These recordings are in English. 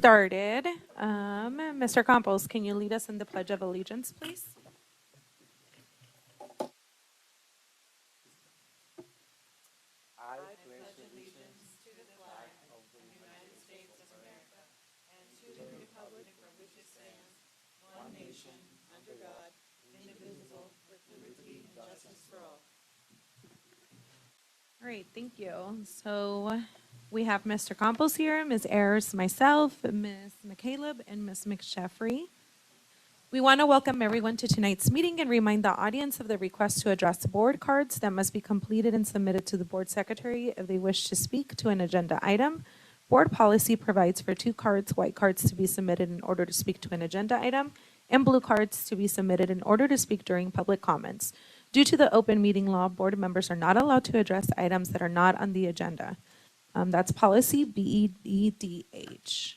started. Mr. Campos, can you lead us in the Pledge of Allegiance, please? All right, thank you. So we have Mr. Campos here, Ms. Ayers, myself, Ms. McCaleb, and Ms. McSheffrey. We want to welcome everyone to tonight's meeting and remind the audience of the request to address board cards that must be completed and submitted to the board secretary if they wish to speak to an agenda item. Board policy provides for 2 cards, white cards to be submitted in order to speak to an agenda item, and blue cards to be submitted in order to speak during public comments. Due to the open meeting law, board members are not allowed to address items that are not on the agenda. That's policy BEDH.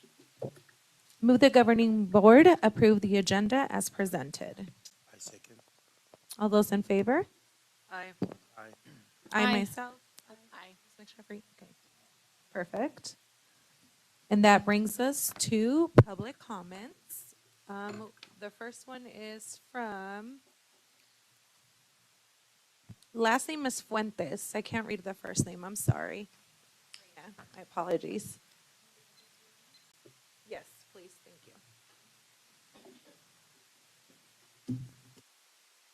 Move the governing board approve the agenda as presented. I second. All those in favor? Aye. Aye. I Aye. myself. Aye. Ms. McSheffrey? Okay. Perfect. And that brings us to public comments. The first one is from, last name is Fuentes. I can't read the first name. I'm sorry. Yeah, my apologies. Yes, please. Thank you.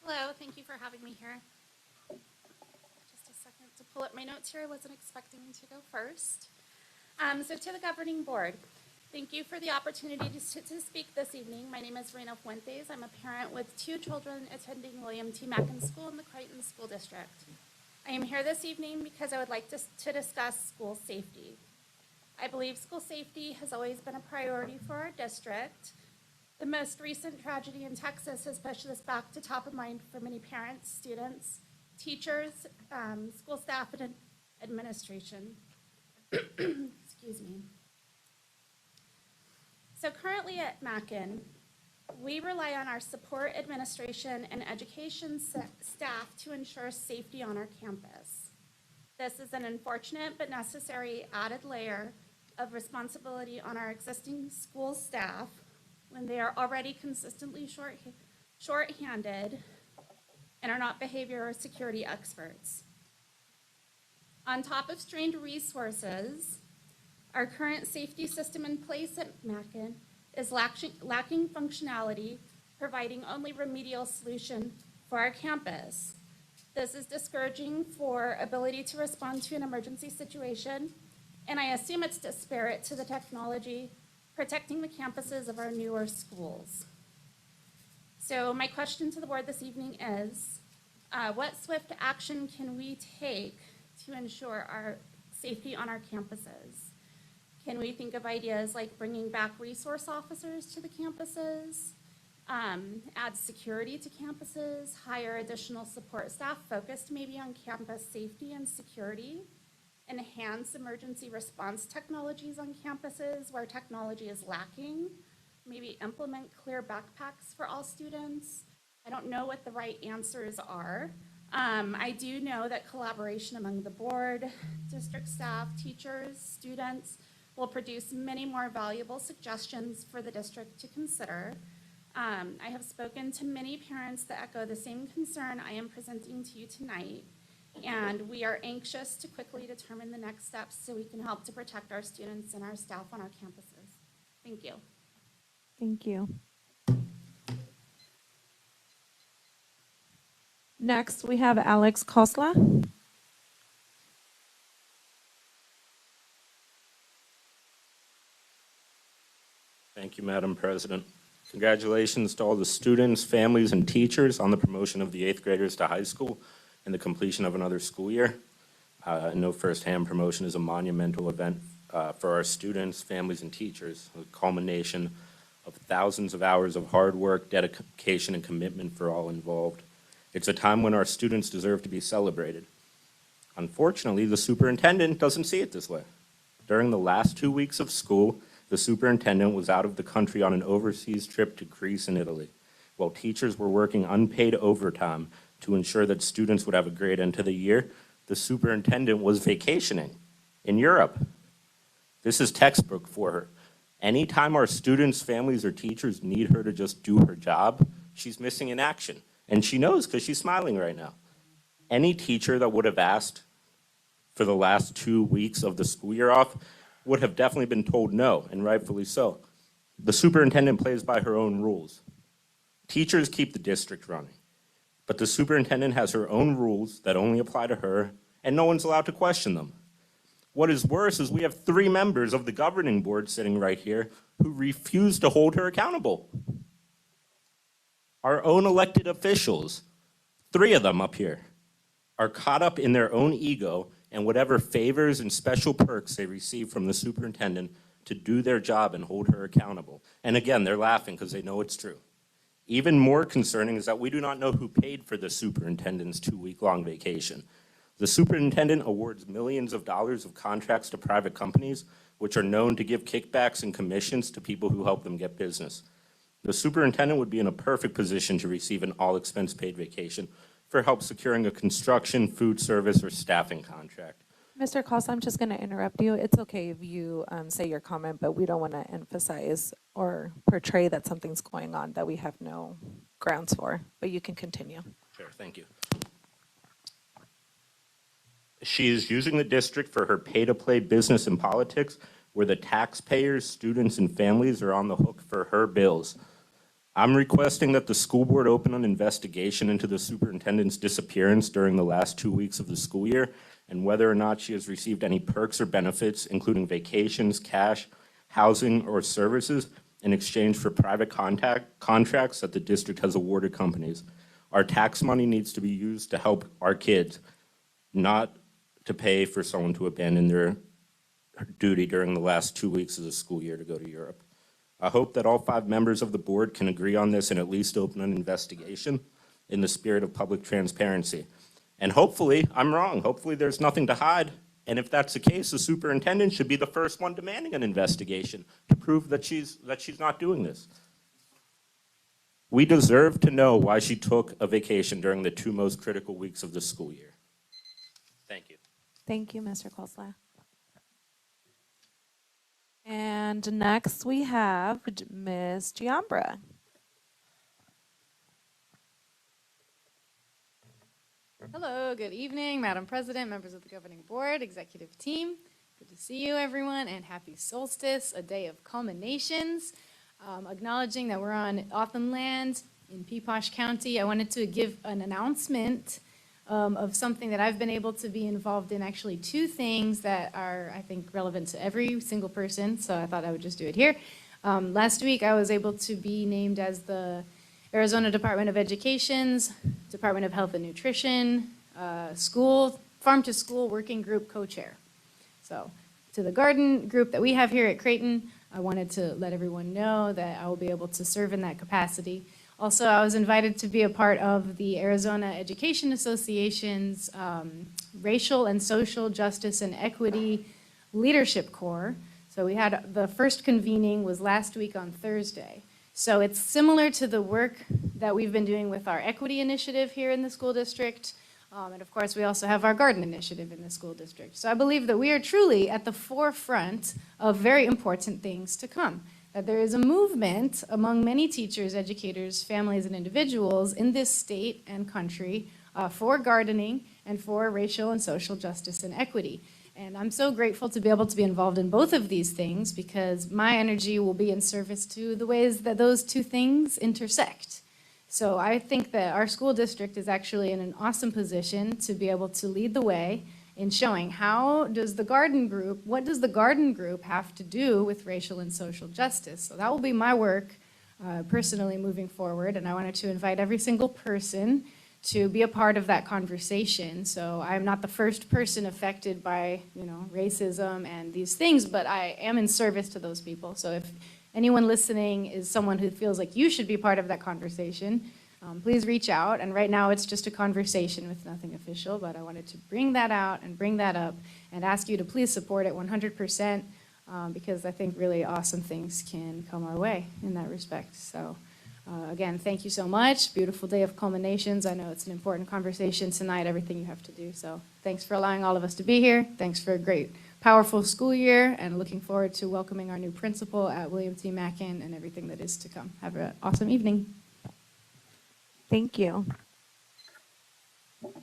Hello, thank you for having me here. Just a second to pull up my notes here. I wasn't expecting to go first. So to the governing board, thank you for the opportunity to speak this evening. My name is Reina Fuentes. I'm a parent with 2 children attending William T. Mackin School in the Crichton School District. I am here this evening because I would like to discuss school safety. I believe school safety has always been a priority for our district. The most recent tragedy in Texas has pushed this back to top of mind for many parents, students, teachers, school staff, and administration. Excuse me. So currently at Mackin, we rely on our support, administration, and education staff to ensure safety on our campus. This is an unfortunate but necessary added layer of responsibility on our existing school staff when they are already consistently short-handed and are not behavior or security experts. On top of strained resources, our current safety system in place at Mackin is lacking functionality, providing only remedial solution for our campus. This is discouraging for ability to respond to an emergency situation, and I assume it's disparate to the technology protecting the campuses of our newer schools. So my question to the board this evening is, what swift action can we take to ensure our safety on our campuses? Can we think of ideas like bringing back resource officers to the campuses, add security to campuses, hire additional support staff focused maybe on campus safety and security, enhance emergency response technologies on campuses where technology is lacking, maybe implement clear backpacks for all students? I don't know what the right answers are. I do know that collaboration among the board, district staff, teachers, students will produce many more valuable suggestions for the district to consider. I have spoken to many parents that echo the same concern I am presenting to you tonight, and we are anxious to quickly determine the next steps so we can help to protect our students and our staff on our campuses. Thank you. Thank you. Next, we have Alex Kosla. Thank you, Madam President. Congratulations to all the students, families, and teachers on the promotion of the 8th graders to high school and the completion of another school year. I know firsthand promotion is a monumental event for our students, families, and teachers, a culmination of thousands of hours of hard work, dedication, and commitment for all involved. It's a time when our students deserve to be celebrated. Unfortunately, the superintendent doesn't see it this way. During the last 2 weeks of school, the superintendent was out of the country on an overseas trip to Greece and Italy, while teachers were working unpaid overtime to ensure that students would have a great end to the year. The superintendent was vacationing in Europe. This is textbook for her. Anytime our students, families, or teachers need her to just do her job, she's missing in action. And she knows because she's smiling right now. Any teacher that would have asked for the last 2 weeks of the school year off would have definitely been told no, and rightfully so. The superintendent plays by her own rules. Teachers keep the district running, but the superintendent has her own rules that only apply to her, and no one's allowed to question them. What is worse is we have 3 members of the governing board sitting right here who refuse to hold her accountable. Our own elected officials, 3 of them up here, are caught up in their own ego and whatever favors and special perks they receive from the superintendent to do their job and hold her accountable. And again, they're laughing because they know it's true. Even more concerning is that we do not know who paid for the superintendent's 2-week-long vacation. The superintendent awards millions of dollars of contracts to private companies, which are known to give kickbacks and commissions to people who help them get business. The superintendent would be in a perfect position to receive an all-expense-paid vacation for help securing a construction, food service, or staffing contract. Mr. Costa, I'm just going to interrupt you. It's okay if you say your comment, but we don't want to emphasize or portray that something's going on that we have no grounds for. But you can continue. Sure, thank you. She is using the district for her pay-to-play business and politics, where the taxpayers, students, and families are on the hook for her bills. I'm requesting that the school board open an investigation into the superintendent's disappearance during the last 2 weeks of the school year and whether or not she has received any perks or benefits, including vacations, cash, housing, or services in exchange for private contracts that the district has awarded companies. Our tax money needs to be used to help our kids, not to pay for someone to abandon their duty during the last 2 weeks of the school year to go to Europe. I hope that all 5 members of the board can agree on this and at least open an investigation in the spirit of public transparency. And hopefully, I'm wrong. Hopefully there's nothing to hide. And if that's the case, the superintendent should be the first one demanding an investigation to prove that she's not doing this. We deserve to know why she took a vacation during the 2 most critical weeks of the school year. Thank you. Thank you, Mr. Kosla. And next we have Ms. Giambra. Hello, good evening, Madam President, members of the governing board, executive team. Good to see you, everyone, and happy solstice, a day of culminations. Acknowledging that we're on Otham land in Peaposh County, I wanted to give an announcement of something that I've been able to be involved in, actually 2 things that are, I think, relevant to every single person, so I thought I would just do it here. Last week, I was able to be named as the Arizona Department of Education's Department of Health and Nutrition Farm to School Working Group Co-Chair. So to the garden group that we have here at Creighton, I wanted to let everyone know that I will be able to serve in that capacity. Also, I was invited to be a part of the Arizona Education Association's Racial and Social Justice and Equity Leadership Corps. So we had the first convening was last week on Thursday. So it's similar to the work that we've been doing with our equity initiative here in the school district. And of course, we also have our garden initiative in the school district. So I believe that we are truly at the forefront of very important things to come. That there is a movement among many teachers, educators, families, and individuals in this state and country for gardening and for racial and social justice and equity. And I'm so grateful to be able to be involved in both of these things because my energy will be in service to the ways that those 2 things intersect. So I think that our school district is actually in an awesome position to be able to lead the way in showing what does the garden group have to do with racial and social justice. So that will be my work personally moving forward, and I wanted to invite every single person to be a part of that conversation. So I'm not the first person affected by, racism and these things, but I am in service to those people. So if anyone listening is someone who feels like you should be part of that conversation, please reach out. And right now it's just a conversation with nothing official, but I wanted to bring that out and bring that up and ask you to please support it 100% because I think really awesome things can come our way in that respect. So again, thank you so much. Beautiful day of culminations. I know it's an important conversation tonight, everything you have to do. So thanks for allowing all of us to be here. Thanks for a great powerful school year and looking forward to welcoming our new principal at William T. Mackin and everything that is to come. Have an awesome evening. Thank you. All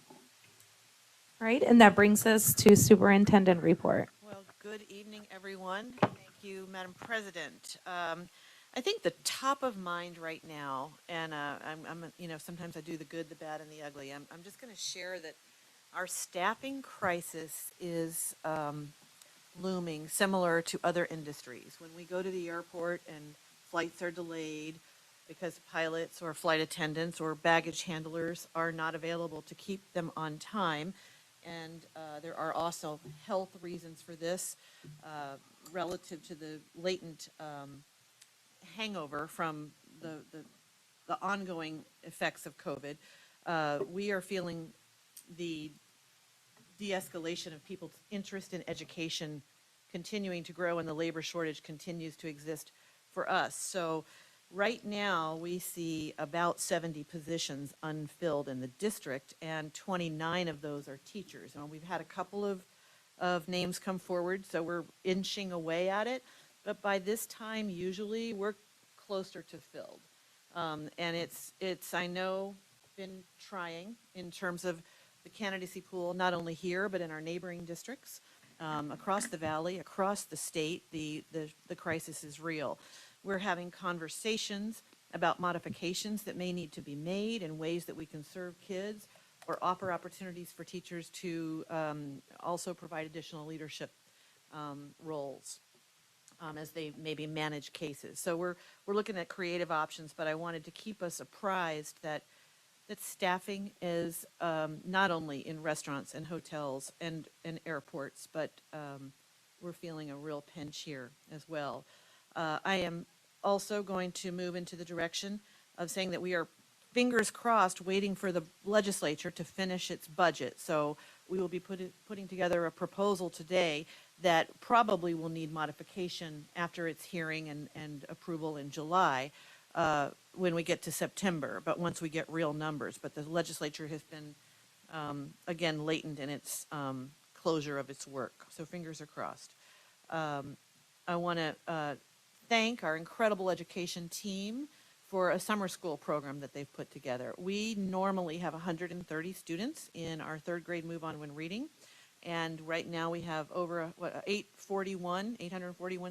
right, and that brings us to superintendent report. Well, good evening, everyone. Thank you, Madam President. I think the top of mind right now, and sometimes I do the good, the bad, and the ugly. I'm just going to share that our staffing crisis is looming, similar to other industries. When we go to the airport and flights are delayed because pilots or flight attendants or baggage handlers are not available to keep them on time. And there are also health reasons for this relative to the latent hangover from the ongoing effects of COVID. We are feeling the de-escalation of people's interest in education continuing to grow, and the labor shortage continues to exist for us. So right now, we see about 70 positions unfilled in the district, and 29 of those are teachers. And we've had a couple of names come forward, so we're inching away at it. But by this time, usually, we're closer to filled. And it's I know, been trying in terms of the candidacy pool, not only here, but in our neighboring districts, across the valley, across the state. The crisis is real. We're having conversations about modifications that may need to be made and ways that we can serve kids or offer opportunities for teachers to also provide additional leadership roles as they maybe manage cases. So we're looking at creative options, but I wanted to keep us apprised that staffing is not only in restaurants and hotels and airports, but we're feeling a real pinch here as well. I am also going to move into the direction of saying that we are, fingers crossed, waiting for the legislature to finish its budget. So we will be putting together a proposal today that probably will need modification after its hearing and approval in July when we get to September, but once we get real numbers. But the legislature has been, again, latent in its closure of its work. So fingers are crossed. I want to thank our incredible education team for a summer school program that they've put together. We normally have 130 students in our third grade Move On When Reading. And right now we have over 841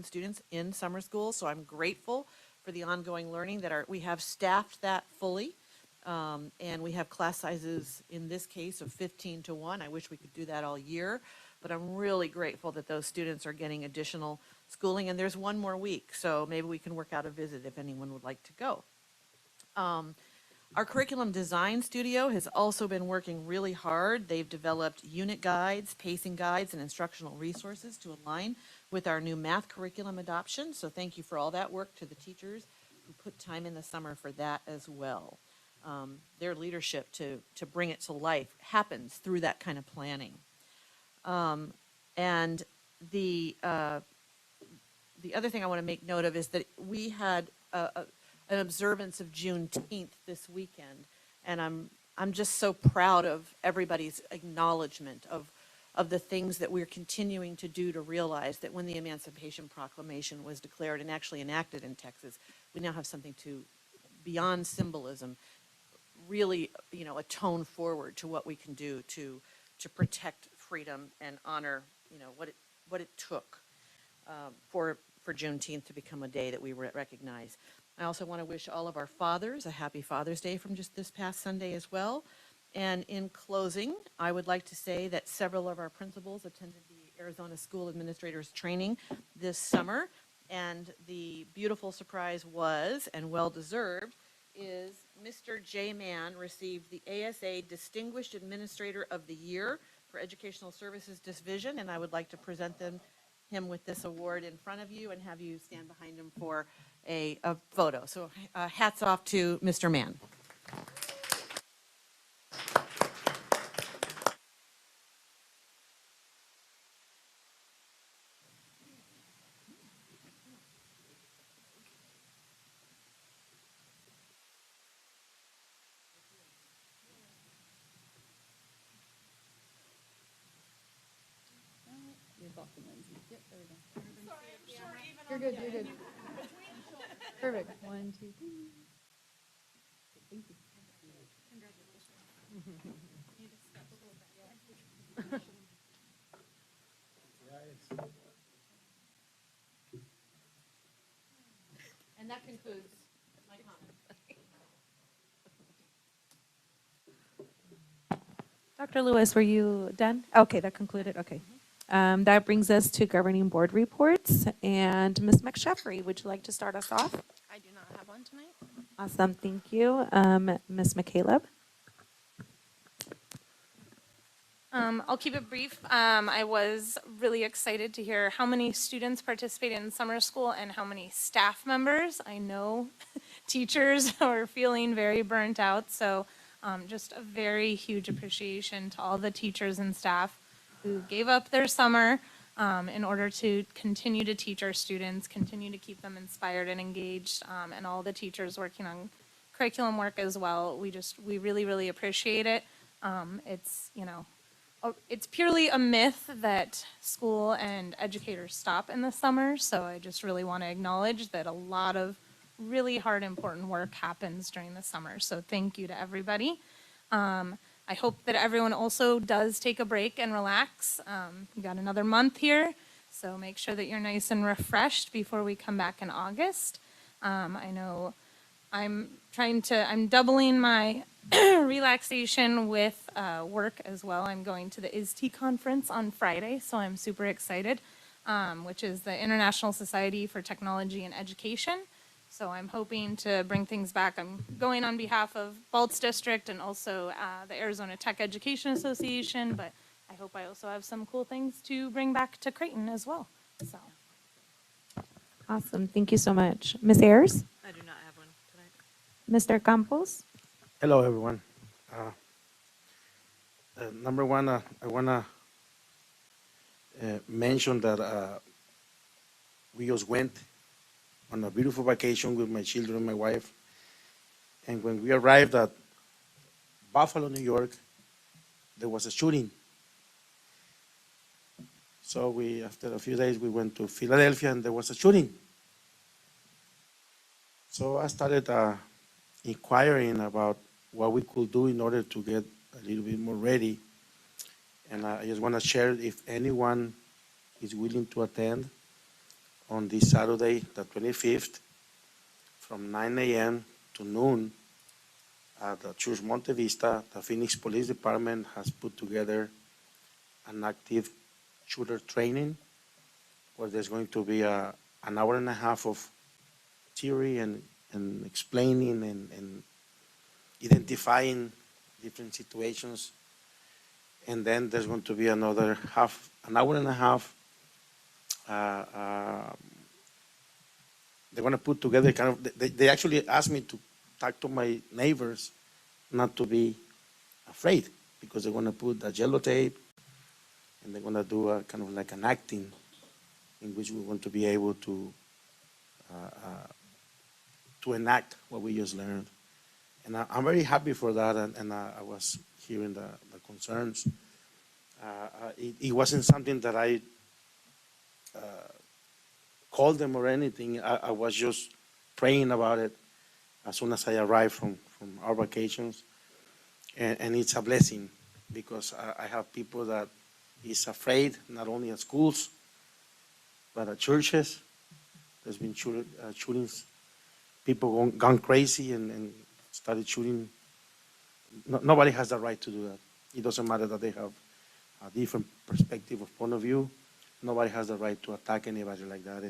students in summer school. So I'm grateful for the ongoing learning that we have staffed that fully. And we have class sizes, in this case, of 15 to 1. I wish we could do that all year, but I'm really grateful that those students are getting additional schooling, and there's one more week, so maybe we can work out a visit if anyone would like to go. Our curriculum design studio has also been working really hard. They've developed unit guides, pacing guides, and instructional resources to align with our new math curriculum adoption. So thank you for all that work to the teachers who put time in the summer for that as well. Their leadership to bring it to life happens through that kind of planning. And the other thing I want to make note of is that we had an observance of Juneteenth this weekend, and I'm just so proud of everybody's acknowledgement of the things that we're continuing to do to realize that when the Emancipation Proclamation was declared and actually enacted in Texas, we now have something to, beyond symbolism, really, atone forward to what we can do to protect freedom and honor, what it took for Juneteenth to become a day that we recognize. I also want to wish all of our fathers a happy Father's Day from just this past Sunday as well. And in closing, I would like to say that several of our principals attended the Arizona School Administrators Training this summer, and the beautiful surprise was, and well-deserved, is Mr. J. Mann received the ASA Distinguished Administrator of the Year for Educational Services Division, and I would like to present him with this award in front of you and have you stand behind him for a photo. So hats off to Mr. Mann. Dr. Lindsay. Yep, there we go. You're good, you're good. Perfect. 1, 2, 3. Thank you. And that concludes my comment. Dr. Lewis, were you done? Okay, that concluded, okay. That brings us to governing board reports, and Ms. McSheffrey, would you like to start us off? I do not have one tonight. Awesome, thank you. Ms. McCaleb? I'll keep it brief. I was really excited to hear how many students participated in summer school and how many staff members. I know teachers are feeling very burnt out, so just a very huge appreciation to all the teachers and staff who gave up their summer in order to continue to teach our students, continue to keep them inspired and engaged, and all the teachers working on curriculum work as well. We really, really appreciate it. It's purely a myth that school and educators stop in the summer, so I just really want to acknowledge that a lot of really hard, important work happens during the summer. So thank you to everybody. I hope that everyone also does take a break and relax. We got another month here, so make sure that you're nice and refreshed before we come back in August. I know I'm doubling my relaxation with work as well. I'm going to the ISTE conference on Friday, so I'm super excited, which is the International Society for Technology and Education. So I'm hoping to bring things back. I'm going on behalf of Baltz District and also the Arizona Tech Education Association, but I hope I also have some cool things to bring back to Creighton as well. So. Awesome, thank you so much. Ms. Ayers? I do not have one tonight. Mr. Campos? Hello, everyone. Number one, I want to mention that we just went on a beautiful vacation with my children and my wife. And when we arrived at Buffalo, New York, there was a shooting. So after a few days, we went to Philadelphia and there was a shooting. So I started inquiring about what we could do in order to get a little bit more ready. And I just want to share if anyone is willing to attend on this Saturday, the 25th, from 9 a.m. to noon at the Church Monte Vista. The Phoenix Police Department has put together an active shooter training where there's going to be an hour and a half of theory and explaining and identifying different situations. And then there's going to be an hour and a half. They're going to put together they actually asked me to talk to my neighbors not to be afraid, because they're going to put a yellow tape and they're going to do a kind of like an acting in which we want to be able to enact what we just learned. And I'm very happy for that, and I was hearing the concerns. It wasn't something that I called them or anything. I was just praying about it as soon as I arrived from our vacations. And it's a blessing, because I have people that is afraid, not only at schools, but at churches. There's been shootings, people gone crazy and started shooting. Nobody has the right to do that. It doesn't matter that they have a different perspective of point of view. Nobody has the right to attack anybody like that.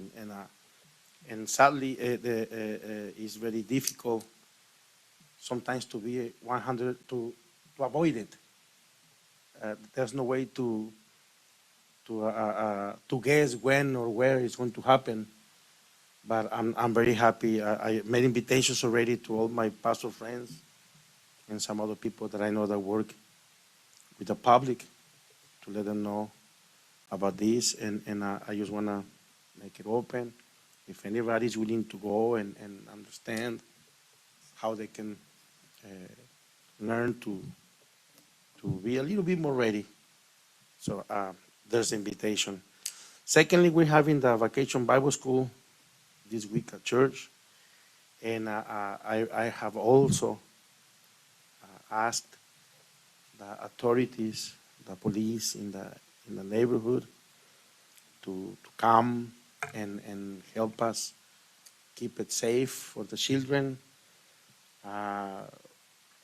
And sadly, it's very difficult sometimes to be 100 to avoid it. There's no way to guess when or where it's going to happen. But I'm very happy. I made invitations already to all my pastor friends and some other people that I know that work with the public to let them know about this. And I just want to make it open. If anybody's willing to go and understand how they can learn to be a little bit more ready. So there's the invitation. Secondly, we're having the Vacation Bible School this week at church. And I have also asked the authorities, the police in the neighborhood to come and help us keep it safe for the children.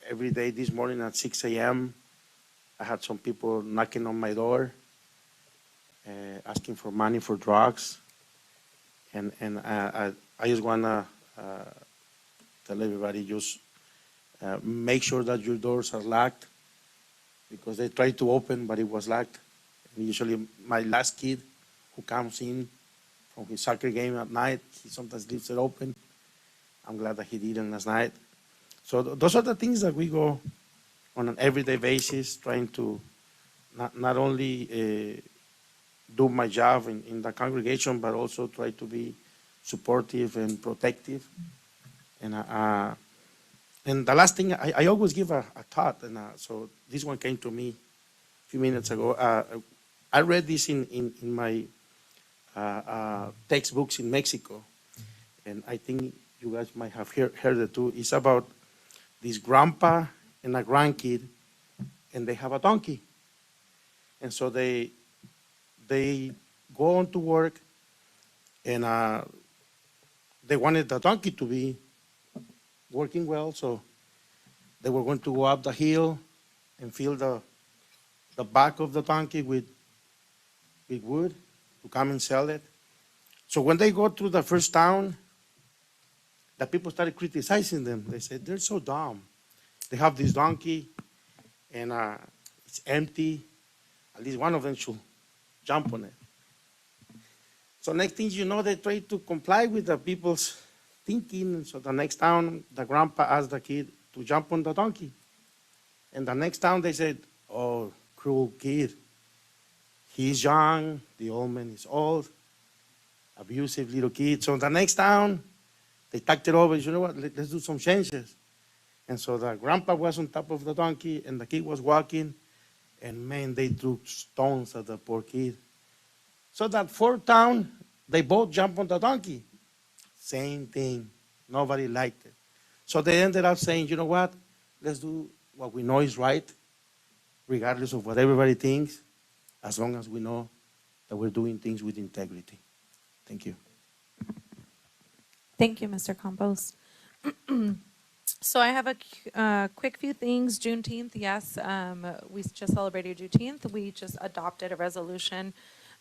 Every day this morning at 6 a.m., I had some people knocking on my door, asking for money for drugs. And I just want to tell everybody, just make sure that your doors are locked, because they tried to open, but it was locked. And usually my last kid who comes in from his soccer game at night, he sometimes leaves it open. I'm glad that he didn't last night. So those are the things that we go on an everyday basis, trying to not only do my job in the congregation, but also try to be supportive and protective. And the last thing, I always give a thought, and so this one came to me a few minutes ago. I read this in my textbooks in Mexico, and I think you guys might have heard it too. It's about this grandpa and a grandkid, and they have a donkey. And so they go on to work, and they wanted the donkey to be working well, so they were going to go up the hill and fill the back of the donkey with wood to come and sell it. So when they go through the first town, the people started criticizing them. They said, they're so dumb. They have this donkey, and it's empty. At least one of them should jump on it. So next thing you know, they try to comply with the people's thinking. And so the next town, the grandpa asked the kid to jump on the donkey. And the next town, they said, oh, cruel kid. He's young, the old man is old, abusive little kid. So the next town, they talked it over. You know what? Let's do some changes. And so the grandpa was on top of the donkey, and the kid was walking. And man, they threw stones at the poor kid. So that fourth town, they both jumped on the donkey. Same thing. Nobody liked it. So they ended up saying, you know what? Let's do what we know is right, regardless of what everybody thinks, as long as we know that we're doing things with integrity. Thank you. Thank you, Mr. Campos. So I have a quick few things. Juneteenth, yes, we just celebrated Juneteenth. We just adopted a resolution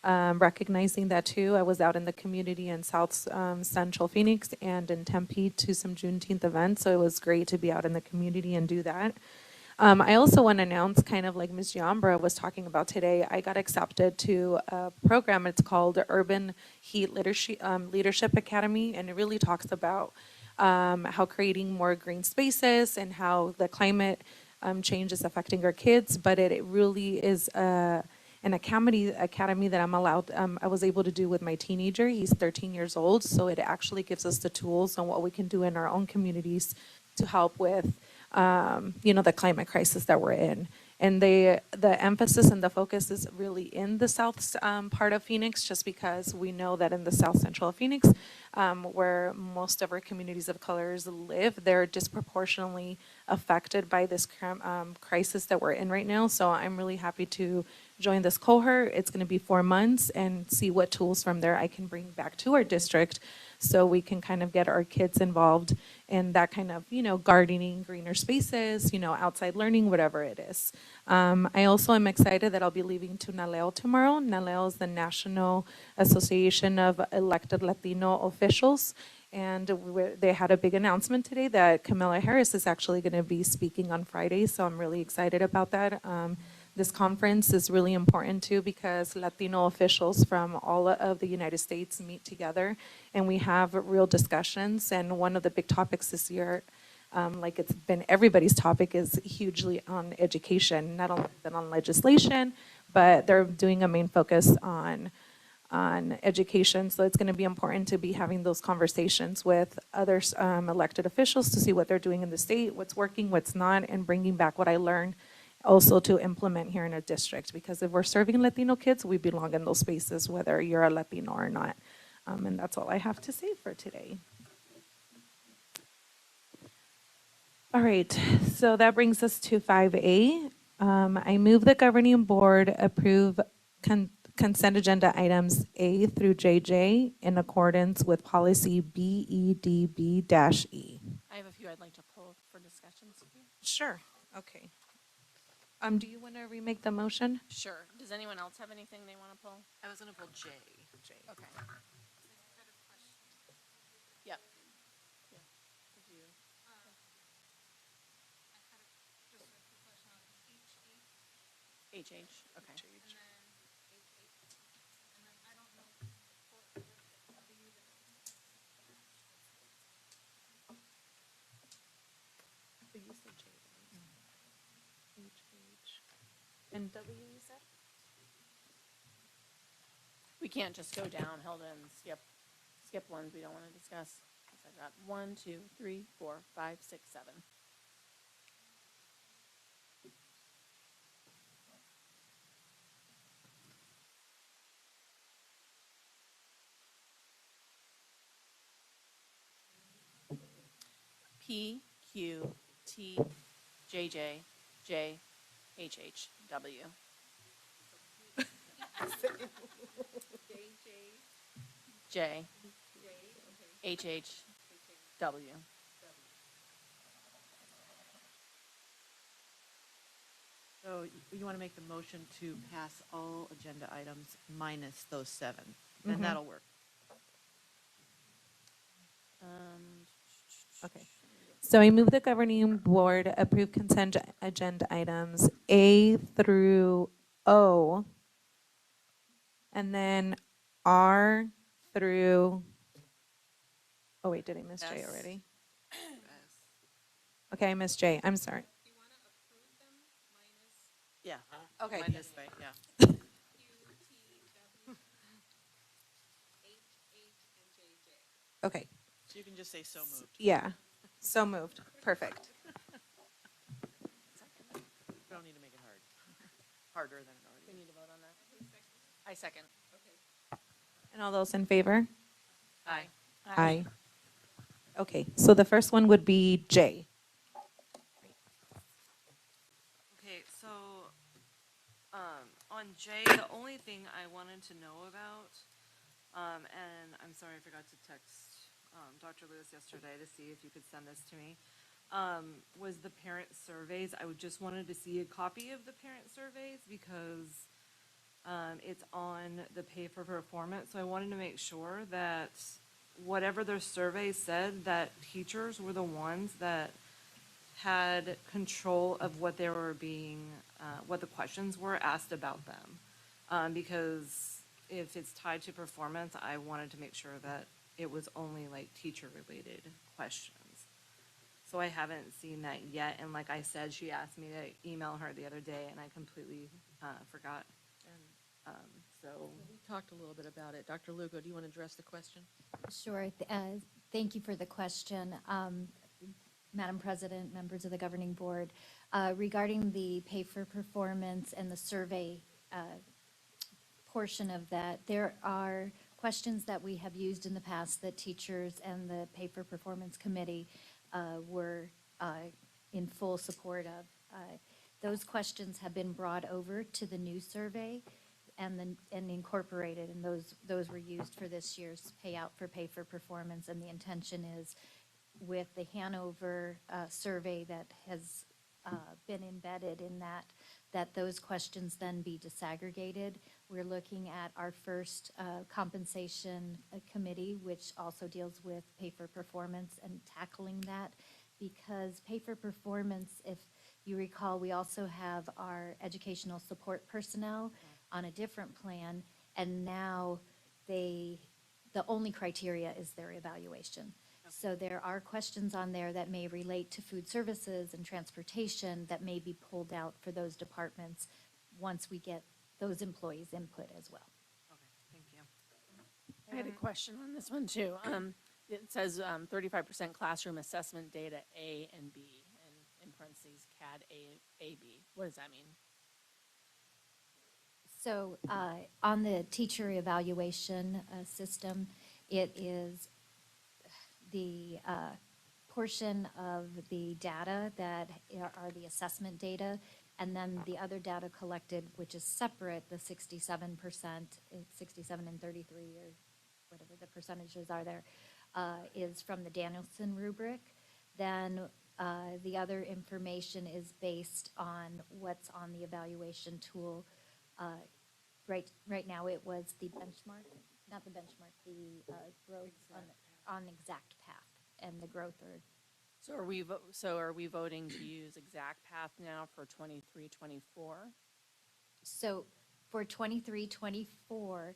recognizing that too. I was out in the community in South Central Phoenix and in Tempe to some Juneteenth events, so it was great to be out in the community and do that. I also want to announce, kind of like Ms. Giambra was talking about today, I got accepted to a program. It's called Urban Heat Leadership Academy, and it really talks about how creating more green spaces and how the climate change is affecting our kids, but it really is an academy that I'm allowed, I was able to do with my teenager. He's 13 years old, so it actually gives us the tools on what we can do in our own communities to help with the climate crisis that we're in. And the emphasis and the focus is really in the south part of Phoenix, just because we know that in the South Central of Phoenix, where most of our communities of colors live, they're disproportionately affected by this crisis that we're in right now. So I'm really happy to join this cohort. It's going to be 4 months, and see what tools from there I can bring back to our district, so we can kind of get our kids involved in that kind of, gardening, greener spaces, outside learning, whatever it is. I also am excited that I'll be leaving to NALEO tomorrow. NALEO is the National Association of Elected Latino Officials, and they had a big announcement today that Kamala Harris is actually going to be speaking on Friday, so I'm really excited about that. This conference is really important too, because Latino officials from all of the United States meet together, and we have real discussions. And one of the big topics this year, like it's been everybody's topic, is hugely on education, not only on legislation, but they're doing a main focus on education. So it's going to be important to be having those conversations with other elected officials to see what they're doing in the state, what's working, what's not, and bringing back what I learned also to implement here in our district, because if we're serving Latino kids, we belong in those spaces, whether you're a Latino or not. And that's all I have to say for today. All right, so that brings us to 5A. I move the governing board approve consent agenda items A through JJ in accordance with policy BEDB-E. I have a few I'd like to pull for discussions. Sure, okay. Do you want to remake the motion? Sure. Does anyone else have anything they want to pull? I was gonna pull J. Okay. Yep. Yeah. Did you? HH, okay. And W, you said? We can't just go down, Hilda, and skip ones we don't want to discuss. 'Cause I got 1, 2, 3, 4, 5, 6, 7. P, Q, T, J, J, J, H, H, W. J, H, H, W. So you want to make the motion to pass all agenda items minus those 7, then that'll work. Okay. So I move the governing board approve consent agenda items A through O, and then R through, oh wait, did I miss J S. already? Okay, I missed J, I'm sorry. Yeah. Okay. Minus, right, yeah. Okay, So you can just say so moved. yeah, so moved, perfect. We don't need to make it hard. Harder than it already We is. need to vote on that. I second. And all those in favor? Aye. Aye. Okay, so the first one would be J. Okay, so, on J, the only thing I wanted to know about, and I'm sorry I forgot to text, Dr. Lewis yesterday to see if you could send this to me, was the parent surveys. I would just wanted to see a copy of the parent surveys because, it's on the pay for performance, so I wanted to make sure that whatever their survey said, that teachers were the ones that had control of what they were being, what the questions were asked about them. Because if it's tied to performance, I wanted to make sure that it was only like teacher-related questions. So I haven't seen that yet, and like I said, she asked me to email her the other day, and I completely, forgot. And, so, We talked a little bit about it. Dr. Lugo, do you want to address the question? Sure. Thank you for the question. Madam President, members of the governing board, regarding the pay for performance and the survey portion of that, there are questions that we have used in the past that teachers and the pay for performance committee were in full support of. Those questions have been brought over to the new survey and incorporated, and those were used for this year's payout for pay for performance. And the intention is with the Hanover survey that has been embedded in that those questions then be disaggregated. We're looking at our first compensation committee, which also deals with pay for performance and tackling that. Because pay for performance, if you recall, we also have our educational support personnel on a different plan, and now the only criteria is their evaluation. So there are questions on there that may relate to food services and transportation that may be pulled out for those departments once we get those employees' input as well. okay, thank you. I had a question on this one too. It says 35% classroom assessment data A and B, and in parentheses CAD AB. What does that mean? So on the teacher evaluation system, it is the portion of the data that are the assessment data, and then the other data collected, which is separate, the 67%, 67 and 33, or whatever the percentages are there, is from the Danielson rubric. Then the other information is based on what's on the evaluation tool. Right now, it was the benchmark, not the benchmark, the growth on exact path and the growth or. So are we voting to use exact path now for 23, 24? So for 23, 24,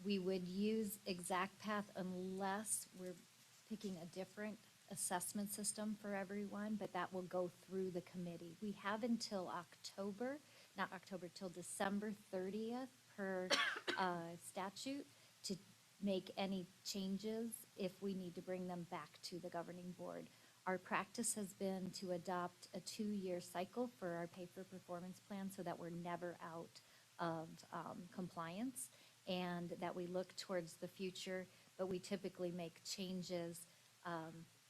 we would use exact path unless we're picking a different assessment system for everyone, but that will go through the committee. We have until till December 30th per statute to make any changes if we need to bring them back to the governing board. Our practice has been to adopt a 2-year cycle for our pay for performance plan so that we're never out of compliance and that we look towards the future, but we typically make changes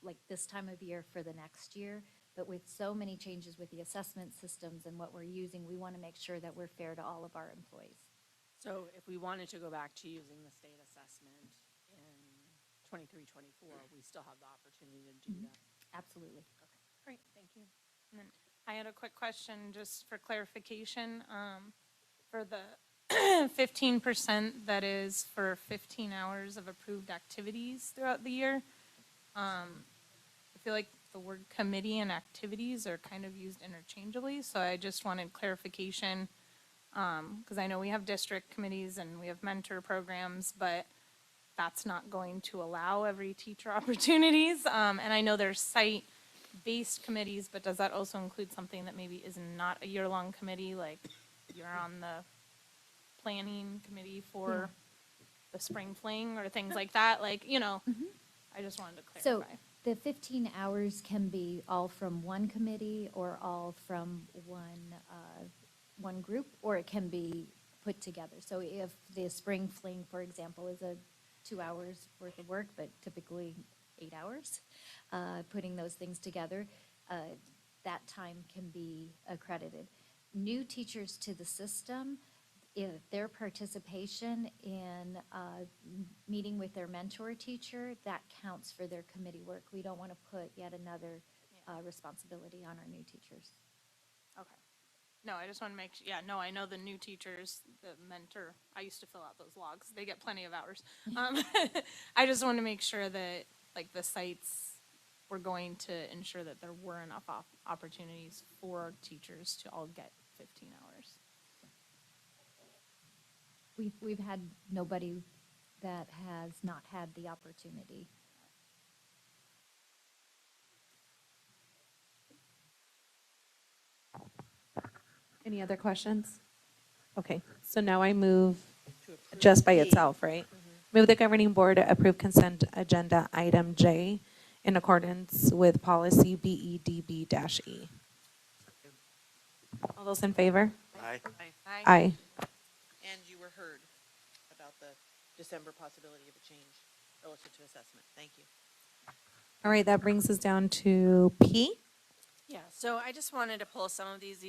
like this time of year for the next year. But with so many changes with the assessment systems and what we're using, we want to make sure that we're fair to all of our employees. So if we wanted to go back to using the state assessment in 23, 24, we still have the opportunity to do that. Absolutely. Great, thank you. And then I had a quick question just for clarification. For the 15% that is for 15 hours of approved activities throughout the year, I feel like the word committee and activities are kind of used interchangeably, so I just wanted clarification. Because I know we have district committees and we have mentor programs, but that's not going to allow every teacher opportunities. And I know there's site-based committees, but does that also include something that maybe is not a year-long committee, like you're on the planning committee for the spring fling or things like that? Like, I just wanted to So clarify. the 15 hours can be all from one committee or all from one group, or it can be put together. So if the spring fling, for example, is a 2 hours worth of work, but typically 8 hours, putting those things together, that time can be accredited. New teachers to the system, if their participation in meeting with their mentor teacher, that counts for their committee work. We don't want to put yet another responsibility on our new teachers. Okay. No, I just want to make, I know the new teachers, the mentor, I used to fill out those logs. They get plenty of hours. I just want to make sure that, like, the sites were going to ensure that there were enough opportunities for teachers to all get 15 hours. We've had nobody that has not had the opportunity. Any other questions? Okay, so now I move just by itself, right? Move the governing board to approve consent agenda item J in accordance with policy BEDB-E. All those in favor? Aye. Aye. And you were heard about the December possibility of a change relative to assessment. Thank you. All right, that brings us down to P. Yeah, so I just wanted to pull some of these,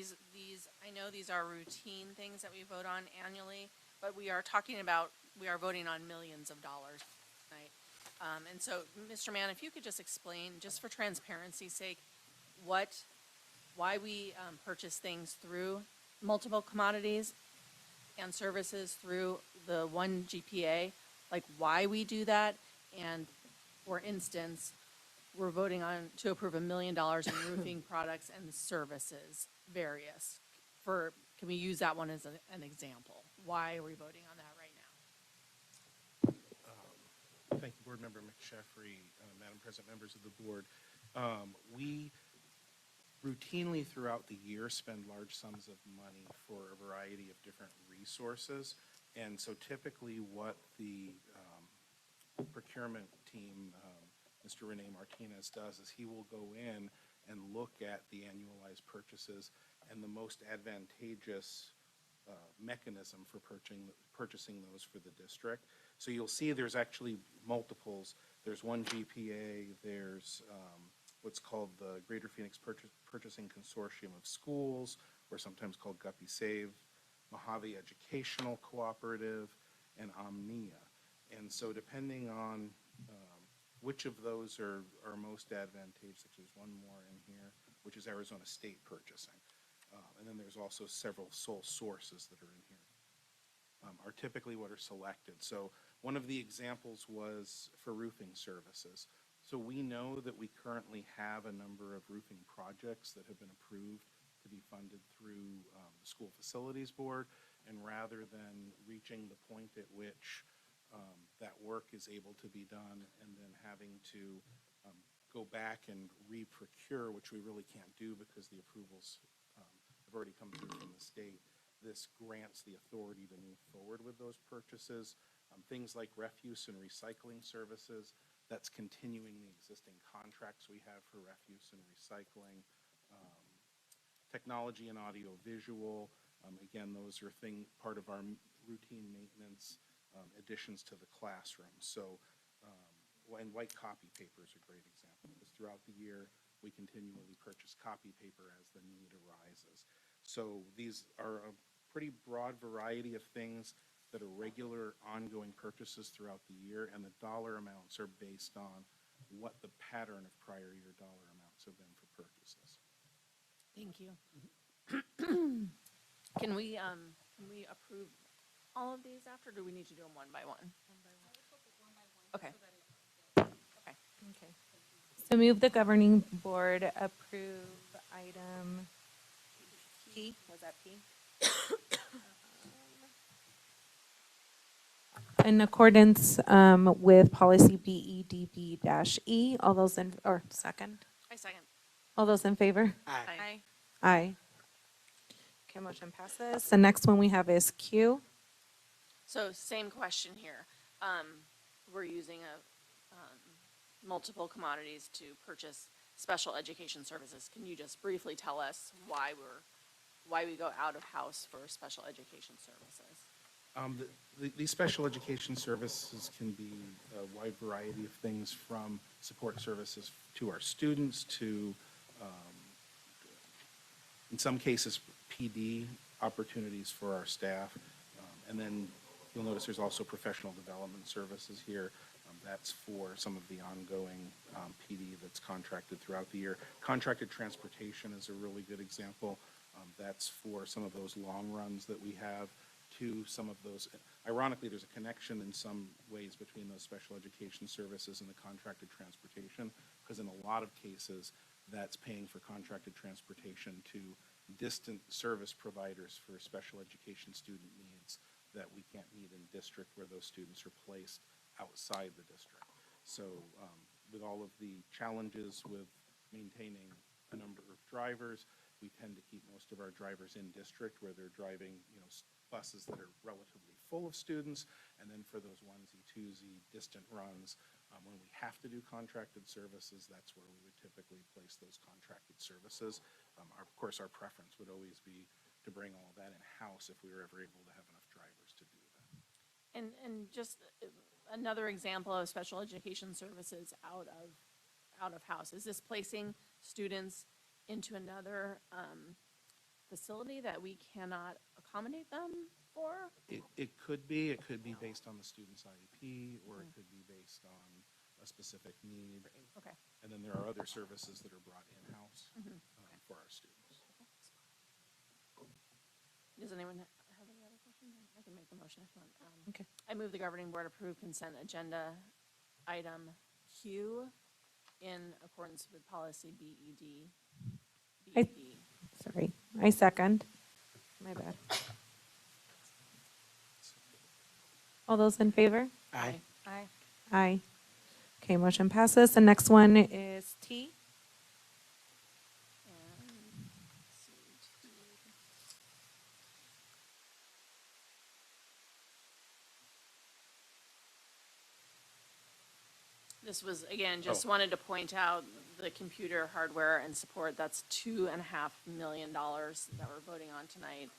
I know these are routine things that we vote on annually, but we are voting on millions of dollars tonight. And so, Mr. Mann, if you could just explain, just for transparency's sake, why we purchase things through multiple commodities and services through the one GPA, like why we do that, and for instance, we're voting to approve $1 million in roofing products and services, various. Can we use that one as an example? Why are we voting on that right now? Thank you, Board Member McSheffrey, Madam President, members of the board. We routinely throughout the year spend large sums of money for a variety of different resources. And so typically what the procurement team, Mr. Rene Martinez, does is he will go in and look at the annualized purchases and the most advantageous mechanism for purchasing those for the district. So you'll see there's actually multiples. There's one GPA, there's what's called the Greater Phoenix Purchasing Consortium of Schools, or sometimes called Guppy Save, Mojave Educational Cooperative, and Omnia. And so depending on which of those are most advantageous, there's one more in here, which is Arizona State Purchasing. And then there's also several sole sources that are in here. Are typically what are selected. So one of the examples was for roofing services. So we know that we currently have a number of roofing projects that have been approved to be funded through the School Facilities Board, and rather than reaching the point at which that work is able to be done and then having to go back and re-procure, which we really can't do because the approvals have already come through from the state, this grants the authority to move forward with those purchases. Things like refuse and recycling services, that's continuing the existing contracts we have for refuse and recycling. Technology and audio-visual, again, those are part of our routine maintenance, additions to the classroom. So, and white copy paper is a great example, because throughout the year, we continually purchase copy paper as the need arises. So these are a pretty broad variety of things that are regular, ongoing purchases throughout the year, and the dollar amounts are based on what the pattern of prior year dollar amounts have been for purchases. Thank you. Can we approve all of these after, or do we need to do them one by one? Okay. Okay. Okay. So move the governing board approve item P, was that P? in accordance with policy BEDB-E. All those in, or second? I second. All those in favor? Aye. Aye. Okay, motion passes. The next one we have is Q. So same question here. We're using multiple commodities to purchase special education services. Can you just briefly tell us why we go out of house for special education services? These special education services can be a wide variety of things, from support services to our students to, in some cases, PD opportunities for our staff. And then you'll notice there's also professional development services here. That's for some of the ongoing PD that's contracted throughout the year. Contracted transportation is a really good example. That's for some of those long runs that we have to some of those. Ironically, there's a connection in some ways between those special education services and the contracted transportation, because in a lot of cases, that's paying for contracted transportation to distant service providers for special education student needs that we can't meet in district, where those students are placed outside the district. So with all of the challenges with maintaining a number of drivers, we tend to keep most of our drivers in district, where they're driving, buses that are relatively full of students. And then for those onesie, twosie, distant runs, when we have to do contracted services, that's where we would typically place those contracted services. Of course, our preference would always be to bring all that in-house if we were ever able to have enough drivers to do that. And just another example of special education services out of house. Is this placing students into another facility that we cannot accommodate them for? It could be based on the student's IEP, or it could be based on a specific need. Okay. And then there are other services that are brought in-house for our students. Does anyone have any other questions? I can make the motion if you want. Okay. I move the governing board approve consent agenda item Q in accordance with policy BED. Sorry, I second. My bad. All those in favor? Aye. Aye. Aye. Okay, motion passes. The next one is T. This was, again, just wanted to point out the computer hardware and support, that's $2.5 million that we're voting on tonight.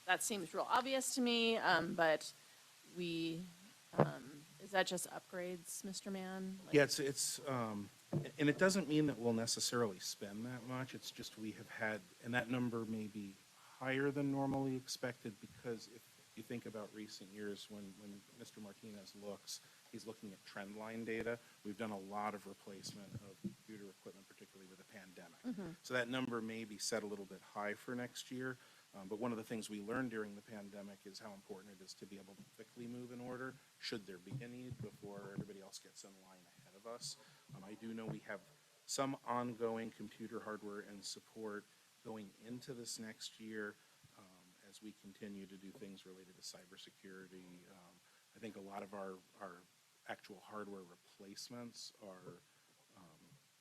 That seems real obvious to me, but is that just upgrades, Mr. Mann? Like- Yeah, and it doesn't mean that we'll necessarily spend that much. It's just we have had, and that number may be higher than normally expected because if you think about recent years, when Mr. Martinez looks, he's looking at trend line data. We've done a lot of replacement of computer equipment, particularly with the pandemic. So that number may be set a little bit high for next year. But one of the things we learned during the pandemic is how important it is to be able to quickly move in order, should there be a need, before everybody else gets in line ahead of us. I do know we have some ongoing computer hardware and support going into this next year as we continue to do things related to cybersecurity. I think a lot of our actual hardware replacements are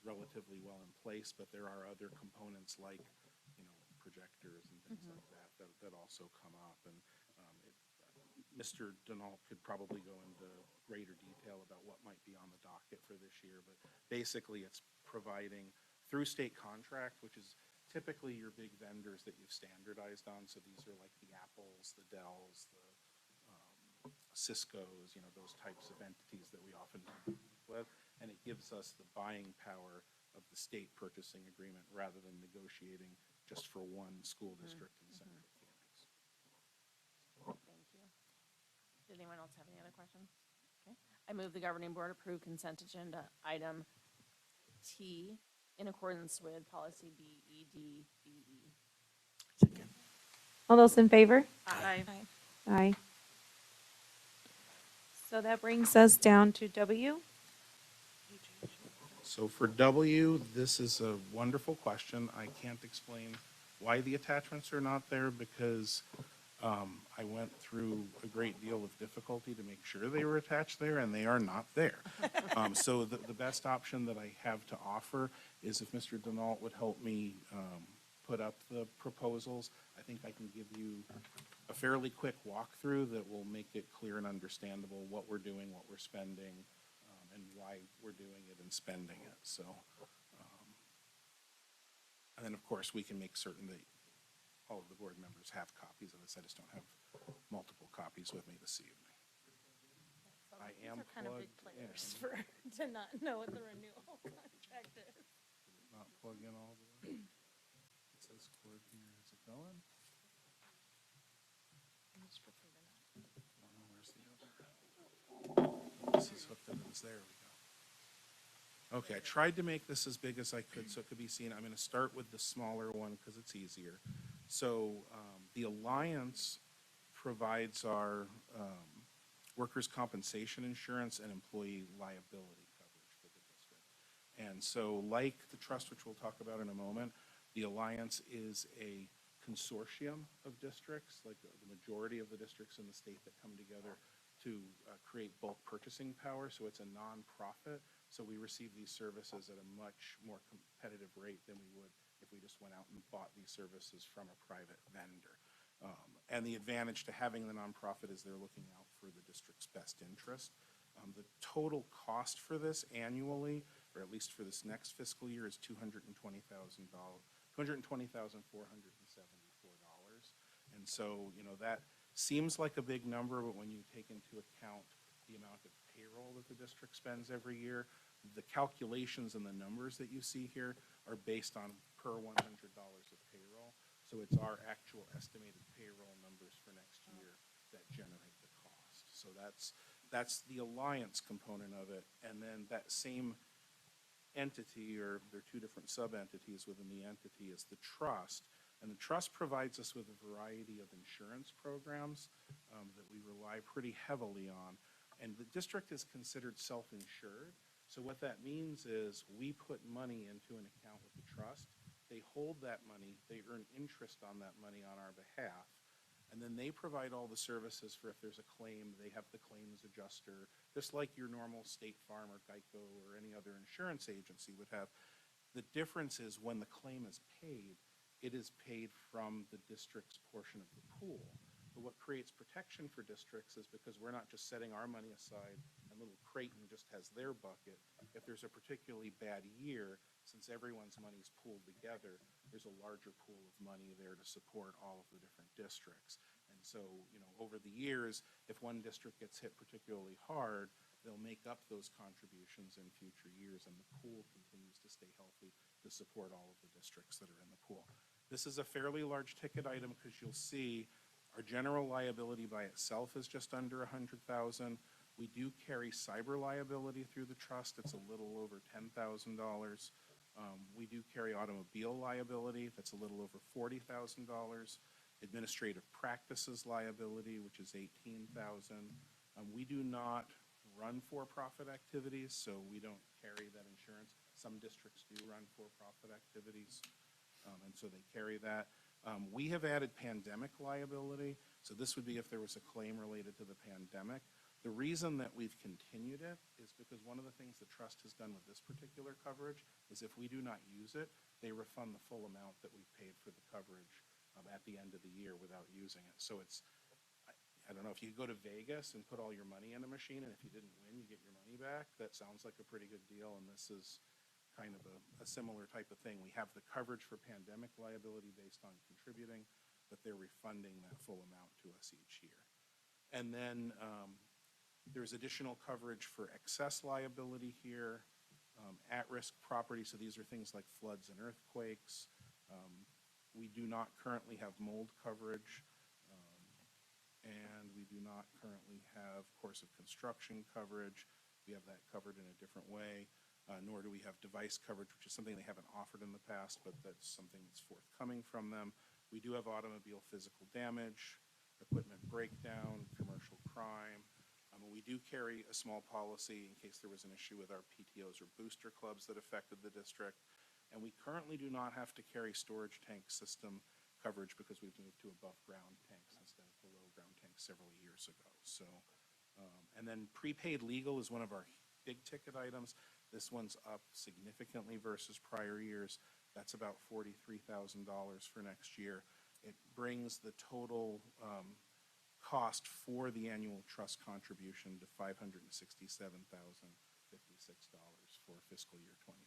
relatively well in place, but there are other components like projectors and things like that also come up. And Mr. Denault could probably go into greater detail about what might be on the docket for this year, but basically it's providing through state contract, which is typically your big vendors that you've standardized on. So these are like the Apples, the Dells, the Cisco's, those types of entities that we often compete with. And it gives us the buying power of the state purchasing agreement rather than negotiating just for one school district in Central Phoenix. Thank you. Did anyone else have any other questions? Okay. I move the governing board approve consent agenda item T in accordance with policy BEDBE. All those in favor? Aye. Aye. So that brings us down to W. So for W, this is a wonderful question. I can't explain why the attachments are not there because I went through a great deal of difficulty to make sure they were attached there, and they are not there. So the best option that I have to offer is if Mr. Denault would help me put up the proposals. I think I can give you a fairly quick walkthrough that will make it clear and understandable what we're doing, what we're spending, and why we're doing it and spending it. So, and then of course we can make certain that all of the board members have copies of this. I just don't have multiple copies with me this evening. I am These are kind of big plugged players in. to not know what the renewal contract is. Did it not plug in all the way? It says cord here. Is it going? I don't know. Where's the other? This is hooked up. It's there. We go. Okay, I tried to make this as big as I could so it could be seen. I'm going to start with the smaller one because it's easier. So the Alliance provides our workers' compensation insurance and employee liability coverage for the district. And so like the trust, which we'll talk about in a moment, the Alliance is a consortium of districts, like the majority of the districts in the state that come together to create bulk purchasing power. So it's a nonprofit. So we receive these services at a much more competitive rate than we would if we just went out and bought these services from a private vendor. And the advantage to having the nonprofit is they're looking out for the district's best interest. The total cost for this annually, or at least for this next fiscal year, is $220,474. And so, that seems like a big number, but when you take into account the amount of payroll that the district spends every year, the calculations and the numbers that you see here are based on per $100 of payroll. So it's our actual estimated payroll numbers for next year that generate the cost. So that's the Alliance component of it. And then that same entity, or there are two different sub-entities within the entity, is the trust. And the trust provides us with a variety of insurance programs that we rely pretty heavily on. And the district is considered self-insured. So what that means is we put money into an account with the trust. They hold that money. They earn interest on that money on our behalf. And then they provide all the services for if there's a claim, they have the claims adjuster, just like your normal State Farm or Geico or any other insurance agency would have. The difference is when the claim is paid, it is paid from the district's portion of the pool. But what creates protection for districts is because we're not just setting our money aside and little Creighton just has their bucket. If there's a particularly bad year, since everyone's money's pooled together, there's a larger pool of money there to support all of the different districts. And so, over the years, if one district gets hit particularly hard, they'll make up those contributions in future years, and the pool continues to stay healthy to support all of the districts that are in the pool. This is a fairly large ticket item because you'll see our general liability by itself is just under $100,000. We do carry cyber liability through the trust. It's a little over $10,000. We do carry automobile liability. That's a little over $40,000. Administrative practices liability, which is $18,000. We do not run for-profit activities, so we don't carry that insurance. Some districts do run for-profit activities, and so they carry that. We have added pandemic liability, so this would be if there was a claim related to the pandemic. The reason that we've continued it is because one of the things the trust has done with this particular coverage is if we do not use it, they refund the full amount that we've paid for the coverage at the end of the year without using it. So it's, I don't know, if you go to Vegas and put all your money in a machine, and if you didn't win, you get your money back, that sounds like a pretty good deal, and this is kind of a similar type of thing. We have the coverage for pandemic liability based on contributing, but they're refunding that full amount to us each year. And then there's additional coverage for excess liability here, at-risk property, so these are things like floods and earthquakes. We do not currently have mold coverage, and we do not currently have course of construction coverage. We have that covered in a different way, nor do we have device coverage, which is something they haven't offered in the past, but that's something that's forthcoming from them. We do have automobile physical damage, equipment breakdown, commercial crime. We do carry a small policy in case there was an issue with our PTOs or booster clubs that affected the district. And we currently do not have to carry storage tank system coverage because we've moved to above ground tanks instead of below ground tanks several years ago. So, and then prepaid legal is one of our big ticket items. This one's up significantly versus prior years. That's about $43,000 for next year. It brings the total cost for the annual trust contribution to $567,056 for fiscal year 23.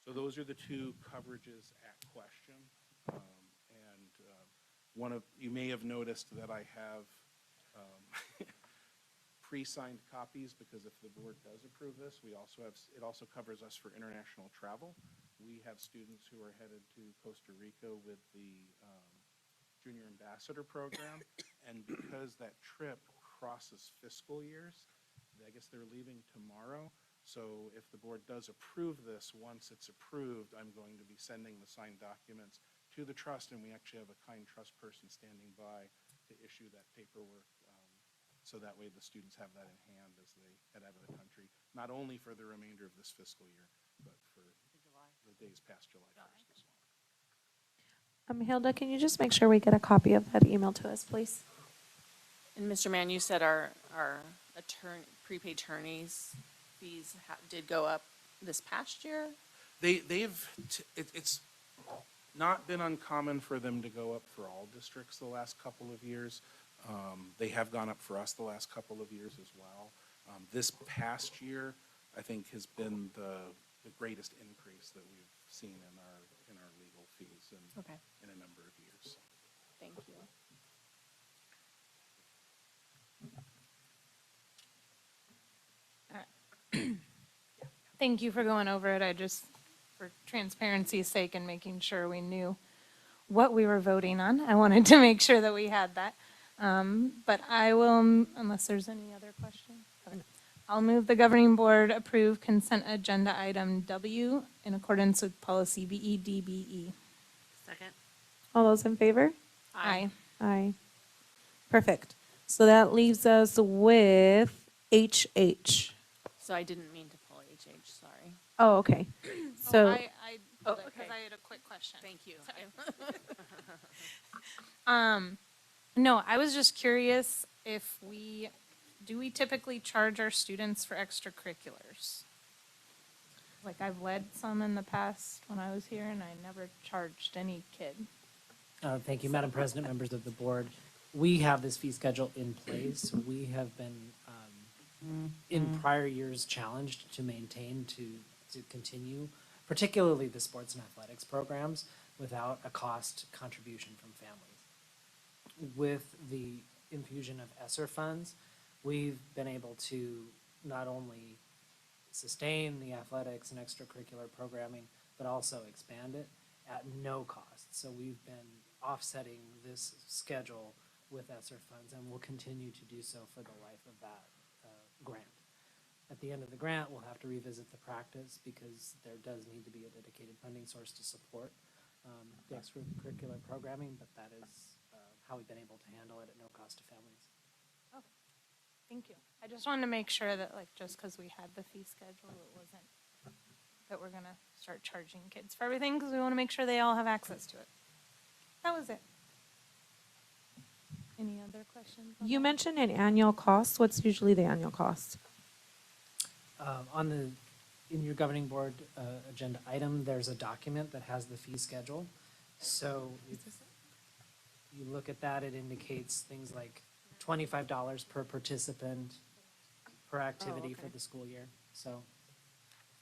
So those are the two coverages at question. You may have noticed that I have pre-signed copies because if the board does approve this, it also covers us for international travel. We have students who are headed to Costa Rica with the Junior Ambassador Program, and because that trip crosses fiscal years, I guess they're leaving tomorrow. So if the board does approve this, once it's approved, I'm going to be sending the signed documents to the trust, and we actually have a kind trust person standing by to issue that paperwork, so that way the students have that in hand as they head out of the country, not only for the remainder of this fiscal year, but for the days past July 1st as well. Hilda, can you just make sure we get a copy of that email to us, please? And Mr. Mann, you said our prepaid attorneys fees did go up this past year? It's not been uncommon for them to go up for all districts the last couple of years. They have gone up for us the last couple of years as well. This past year, I think, has been the greatest increase that we've seen in our legal fees in a number of years. Thank you. Thank you for going over it. For transparency's sake and making sure we knew what we were voting on, I wanted to make sure that we had that. But I will, unless there's any other questions, I'll move the governing board approve consent agenda item W in accordance with policy BEDBE. Second. All those in favor? Aye. Aye. Perfect. So that leaves us with HH. So I didn't mean to pull HH, sorry. Oh, okay. So, Because okay. I had a quick question. Thank you. No, I was just curious if do we typically charge our students for extracurriculars? Like I've led some in the past when I was here and I never charged any kid. Thank you, Madam President, members of the board. We have this fee schedule in place. We have been, in prior years, challenged to maintain, to continue, particularly the sports and athletics programs, without a cost contribution from families. With the infusion of ESSER funds, we've been able to not only sustain the athletics and extracurricular programming, but also expand it at no cost. So we've been offsetting this schedule with ESSER funds and will continue to do so for the life of that grant. At the end of the grant, we'll have to revisit the practice because there does need to be a dedicated funding source to support the extracurricular programming, but that is how we've been able to handle it at no cost to families. Thank you. I just wanted to make sure that, like, just because we had the fee schedule, it wasn't that we're gonna start charging kids for everything, because we want to make sure they all have access to it. That was it. Any other questions? on You that? mentioned an annual cost. What's usually the annual cost? In your governing board agenda item, there's a document that has the fee schedule. So if you look at that, it indicates things like $25 per participant per activity for the school year. So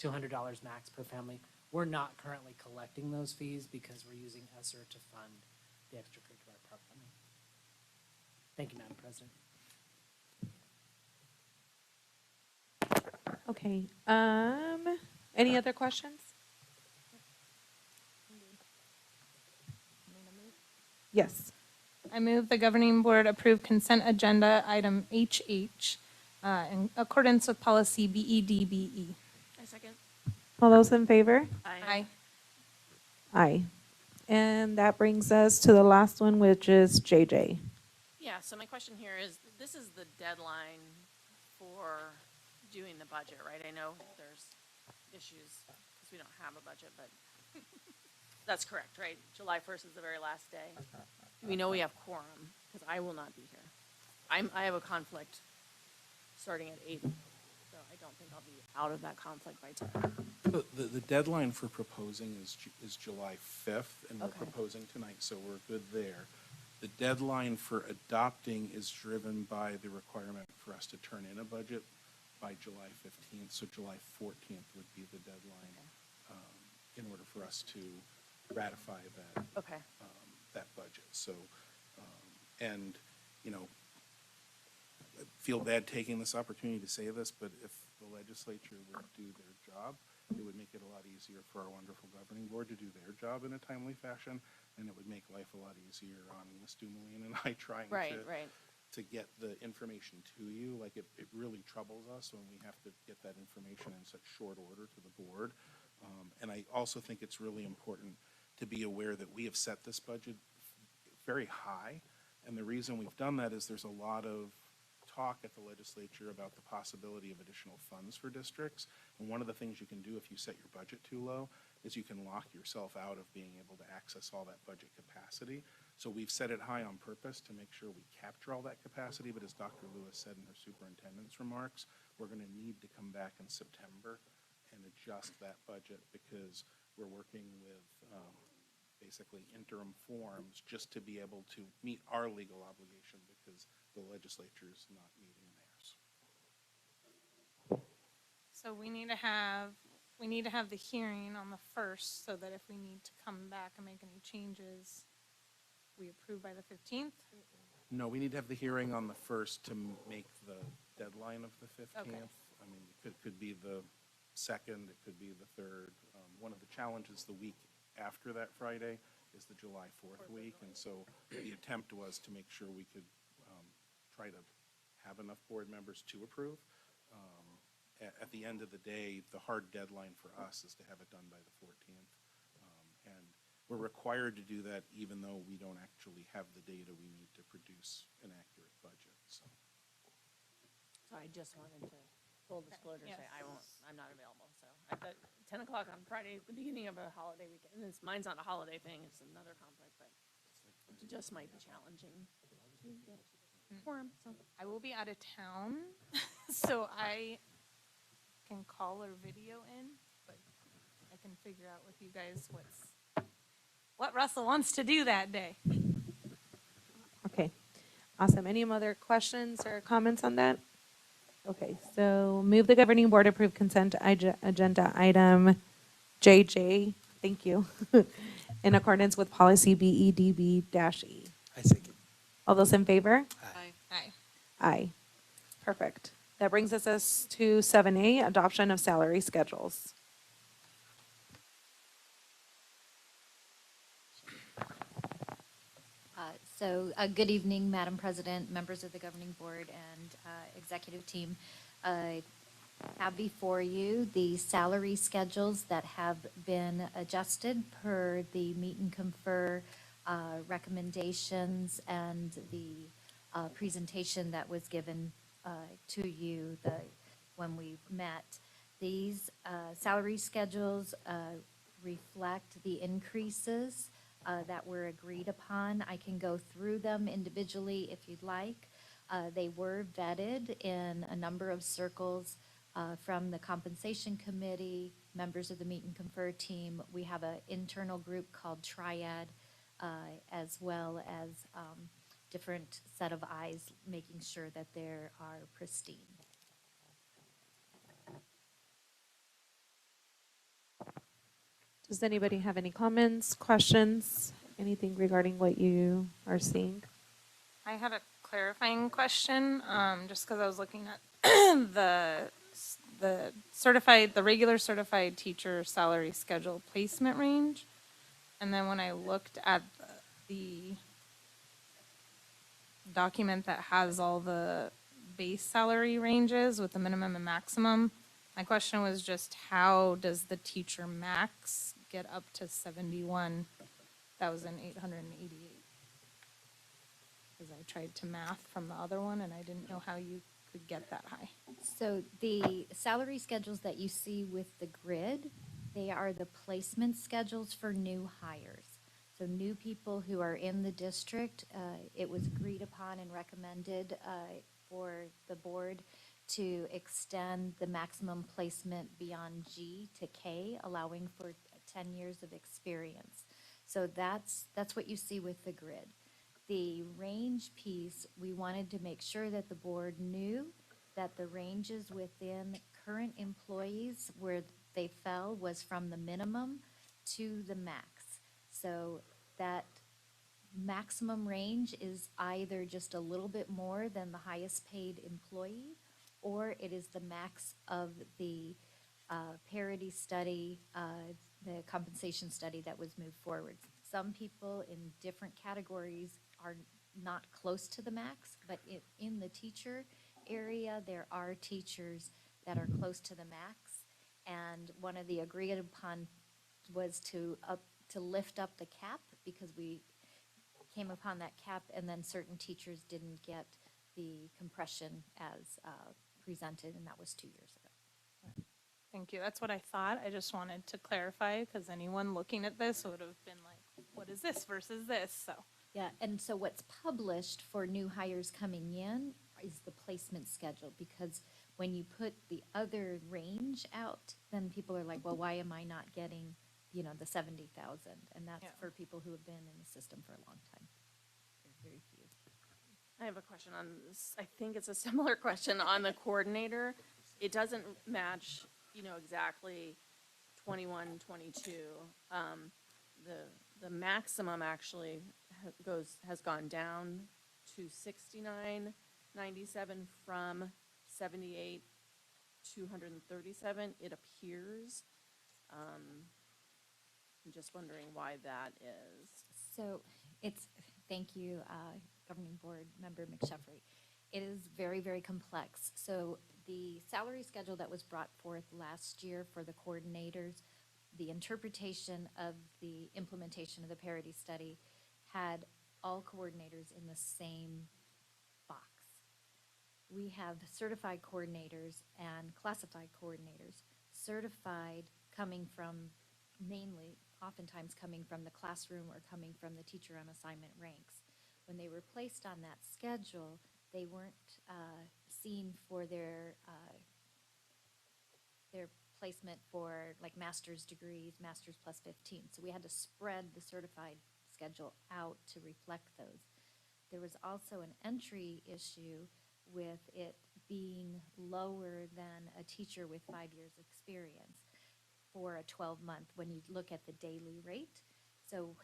$200 max per family. We're not currently collecting those fees because we're using ESSER to fund the extracurricular programming. Thank you, Madam President. Okay, any other questions? Yes. I move the governing board approve consent agenda item HH in accordance with policy BEDBE. I second. All those in favor? Aye. Aye. And that brings us to the last one, which is JJ. Yeah, so my question here is, this is the deadline for doing the budget, right? I know there's issues because we don't have a budget, but that's correct, right? July 1st is the very last day. We know we have quorum, because I will not be here. I have a conflict starting at 8, so I don't think I'll be out of that conflict by 10. The deadline for proposing is July 5th, and we're Okay. proposing tonight, so we're good there. The deadline for adopting is driven by the requirement for us to turn in a budget by July 15th, so July 14th would be the deadline in order for us to ratify that Okay. that budget. So, and, you know, I feel bad taking this opportunity to say this, but if the legislature would do their job, it would make it a lot easier for our wonderful governing board to do their job in a timely fashion, and it would make life a lot easier on Ms. Dumoulin and I trying Right, right. to get the information to you. Like, it really troubles us when we have to get that information in such short order to the board. And I also think it's really important to be aware that we have set this budget very high. And the reason we've done that is there's a lot of talk at the legislature about the possibility of additional funds for districts. And one of the things you can do if you set your budget too low is you can lock yourself out of being able to access all that budget capacity. So we've set it high on purpose to make sure we capture all that capacity. But as Dr. Lewis said in her superintendent's remarks, we're going to need to come back in September and adjust that budget because we're working with basically interim forms just to be able to meet our legal obligation because the legislature's not meeting theirs. So we need to have the hearing on the 1st so that if we need to come back and make any changes, we approve by the 15th? No, we need to have the hearing on the 1st to make the deadline of the 15th. Okay. I mean, it could be the 2nd, it could be the 3rd. One of the challenges the week after that Friday is the July 4th week, and so the attempt was to make sure we could try to have enough board members to approve. At the end of the day, the hard deadline for us is to have it done by the 14th. And we're required to do that even though we don't actually have the data we need to produce an accurate budget, so. So I just wanted to, full disclosure, say Yes. I'm not available, so. At the 10 o'clock on Friday, is the beginning of a holiday weekend, and mine's not a holiday thing, it's another conflict, but it just might be challenging to get quorum, so. I will be out of town, so I can call or video in, but I can figure out with you guys what's what Russell wants to do that day. Okay, awesome. Any other questions or comments on that? Okay, so move the governing board approve consent agenda item JJ, thank you, in accordance with policy BEDB-E. I second. All those in favor? Aye. Aye. Aye. Perfect. That brings us to 7A, adoption of salary schedules. Good evening, Madam President, members of the governing board, and executive team. Have before you the salary schedules that have been adjusted per the meet and confer recommendations and the presentation that was given to you when we met. These salary schedules reflect the increases that were agreed upon. I can go through them individually if you'd like. They were vetted in a number of circles from the compensation committee, members of the meet and confer team. We have an internal group called Triad, as well as different set of eyes making sure that they are pristine. Does anybody have any comments, questions, anything regarding what you are seeing? I had a clarifying question, just because I was looking at the regular certified teacher salary schedule placement range. And then when I looked at the document that has all the base salary ranges with the minimum and maximum, my question was just how does the teacher max get up to 71,888? Because I tried to math from the other one and I didn't know how you could get that high. So the salary schedules that you see with the grid, they are the placement schedules for new hires. So new people who are in the district, it was agreed upon and recommended for the board to extend the maximum placement beyond G to K, allowing for 10 years of experience. So that's what you see with the grid. The range piece, we wanted to make sure that the board knew that the ranges within current employees where they fell was from the minimum to the max. So that maximum range is either just a little bit more than the highest paid employee, or it is the max of the parity study, the compensation study that was moved forward. Some people in different categories are not close to the max, but in the teacher area, there are teachers that are close to the max. And one of the agreed upon was to lift up the cap because we came upon that cap and then certain teachers didn't get the compression as presented, and that was 2 years ago. Thank you. That's what I thought. I just wanted to clarify because anyone looking at this would have been like, what is this versus this? So. Yeah, and so what's published for new hires coming in is the placement schedule, because when you put the other range out, then people are like, well, why am I not getting, the 70,000? And that's for people who have been in the system for a long time. There's very few. I have a question on this. I think it's a similar question on the coordinator. It doesn't match, exactly 21, 22. The maximum actually has gone down to 69.97 from 78,237. It appears. I'm just wondering why that is. So thank you, Governing Board Member McSheffrey. It is very, very complex. So the salary schedule that was brought forth last year for the coordinators, the interpretation of the implementation of the parity study had all coordinators in the same box. We have certified coordinators and classified coordinators. Certified coming from oftentimes coming from the classroom or coming from the teacher on assignment ranks. When they were placed on that schedule, they weren't seen for their placement for like master's degrees, master's plus 15. So we had to spread the certified schedule out to reflect those. There was also an entry issue with it being lower than a teacher with 5 years' experience for a 12-month when you look at the daily rate. So,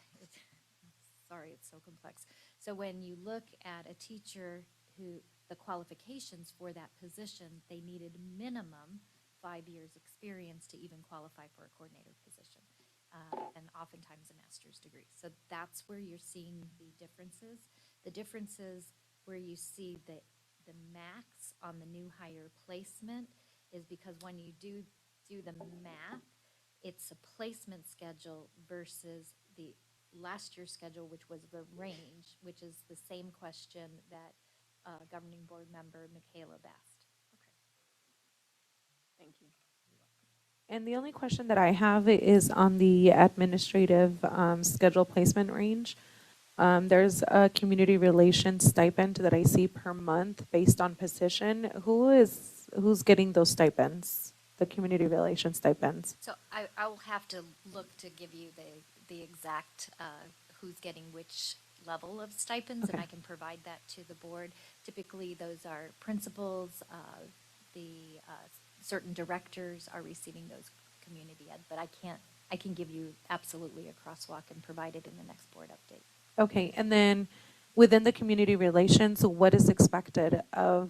sorry, it's so complex. So when you look at a teacher who, the qualifications for that position, they needed minimum 5 years' experience to even qualify for a coordinator position, and oftentimes a master's degree. So that's where you're seeing the differences. The differences where you see the max on the new hire placement is because when you do the math, it's a placement schedule versus the last year's schedule, which was the range, which is the same question that governing board member Michaela asked. Thank you. And the only question that I have is on the administrative schedule placement range. There's a community relations stipend that I see per month based on position. Who's getting those stipends, the community relations stipends? So I will have to look to give you the exact who's getting which level of stipends, and Okay. I can provide that to the board. Typically, those are principals, the certain directors are receiving those community ed, but I can give you absolutely a crosswalk and provide it in the next board update. Okay, and then within the community relations, what is expected of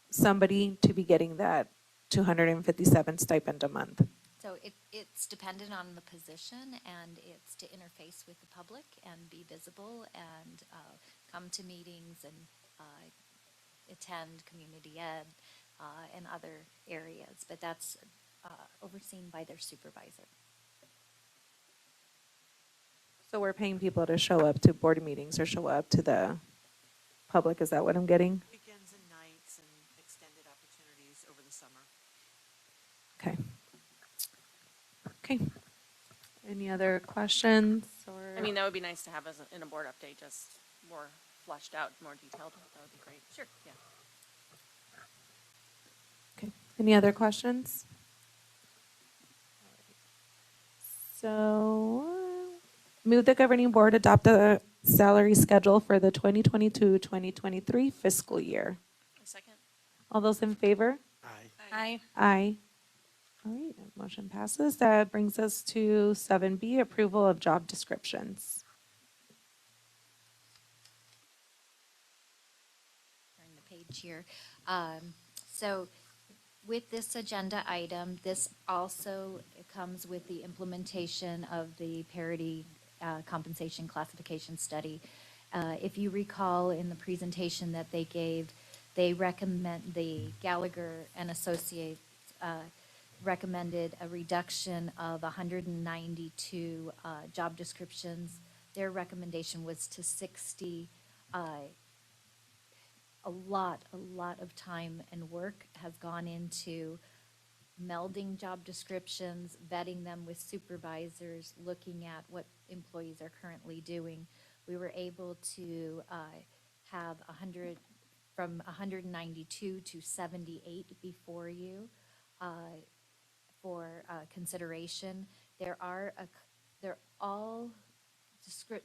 somebody to be getting that 257 stipend a month? So it's dependent on the position, and it's to interface with the public and be visible and come to meetings and attend community ed and other areas, but that's overseen by their supervisor. So we're paying people to show up to board meetings or show up to the public, is that what I'm getting? Weekends and nights and extended opportunities over the summer. Okay. Okay. Any other questions or? I mean, that would be nice to have as in a board update, just more fleshed out, more detailed. That would be great. Sure. Yeah. Okay. Any other questions? So, move the governing board adopt a salary schedule for the 2022-2023 fiscal year. A second. All those in favor? Aye. Aye. All right, motion passes. That brings us to 7B, approval of job descriptions. Turn the page here. So with this agenda item, this also comes with the implementation of the parity compensation classification study. If you recall in the presentation that they gave, they recommend, the Gallagher and Associates recommended a reduction of 192 job descriptions. Their recommendation was to 60. A lot of time and work has gone into melding job descriptions, vetting them with supervisors, looking at what employees are currently doing. We were able to have 100, from 192 to 78 before you for consideration. They're all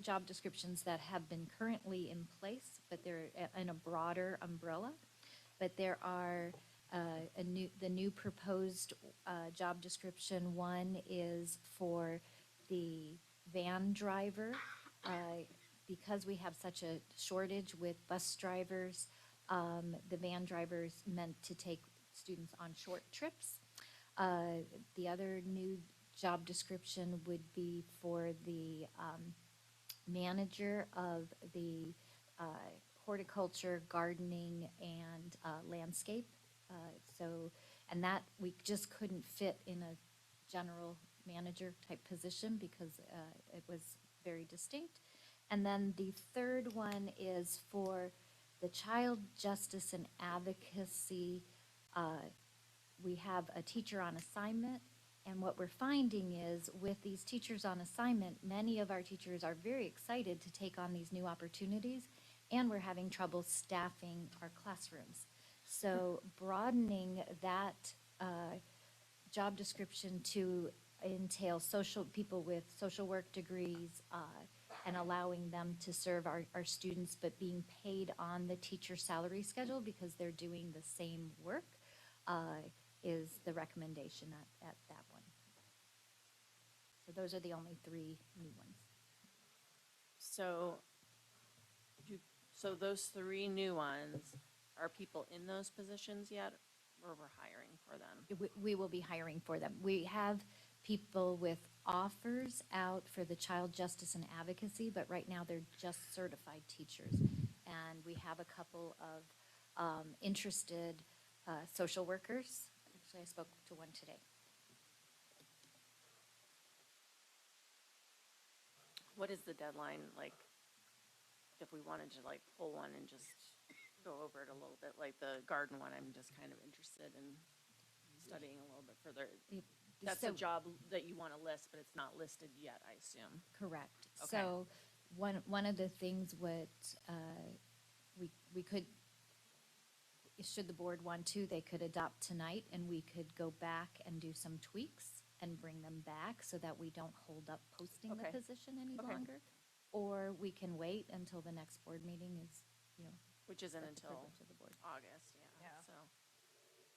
job descriptions that have been currently in place, but they're in a broader umbrella. But there are the new proposed job description. One is for the van driver. Because we have such a shortage with bus drivers, the van drivers meant to take students on short trips. The other new job description would be for the manager of the horticulture, gardening, and landscape. And that we just couldn't fit in a general manager type position because it was very distinct. And then the third one is for the child justice and advocacy. We have a teacher on assignment. And what we're finding is with these teachers on assignment, many of our teachers are very excited to take on these new opportunities, and we're having trouble staffing our classrooms. So broadening that job description to entail people with social work degrees, and allowing them to serve our students, but being paid on the teacher salary schedule because they're doing the same work, is the recommendation at that one. So those are the only three new ones. So, so those three new ones, are people in those positions yet, or we're hiring for them? We will be hiring for them. We have people with offers out for the child justice and advocacy, but right now they're just certified teachers. And we have a couple of interested social workers. Actually, I spoke to one today. What is the deadline, like, if we wanted to like pull one and just go over it a little bit, like the garden one, I'm just kind of interested in studying a little bit further. That's a So- job that you want to list, but it's not listed yet, I assume. Correct. Okay. So one of the things what we could, should the board want to, they could adopt tonight and we could go back and do some tweaks and bring them back so that we don't hold up posting the Okay. position any Okay. longer. Or we can wait until the next board meeting is, Which isn't at the until privilege of the board. August, yeah, so.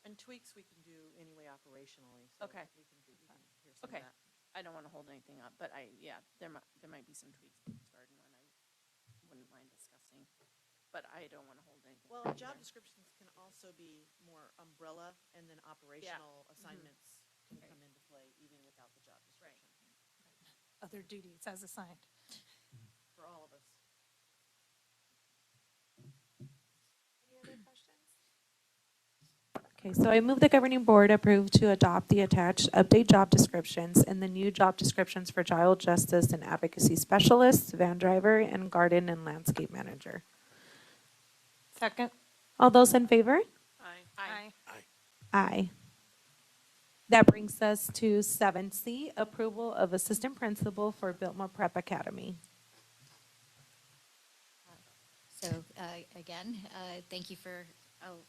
And tweaks we can do anyway operationally. So Okay. we can hear some of Okay, that. I don't want to hold anything up, but there might be some tweaks to this garden one I wouldn't mind discussing, but I don't want to hold anything. Well, back job either. descriptions can also be more umbrella, and then operational assignments can come into play even without the job description. Other duties as assigned. For all of us. Okay, so I move the governing board approve to adopt the attached update job descriptions and the new job descriptions for child justice and advocacy specialists, van driver, and garden and landscape manager. Second? All those in favor? Aye. Aye. That brings us to 7C, approval of assistant principal for Biltmore Prep Academy. So again, thank you for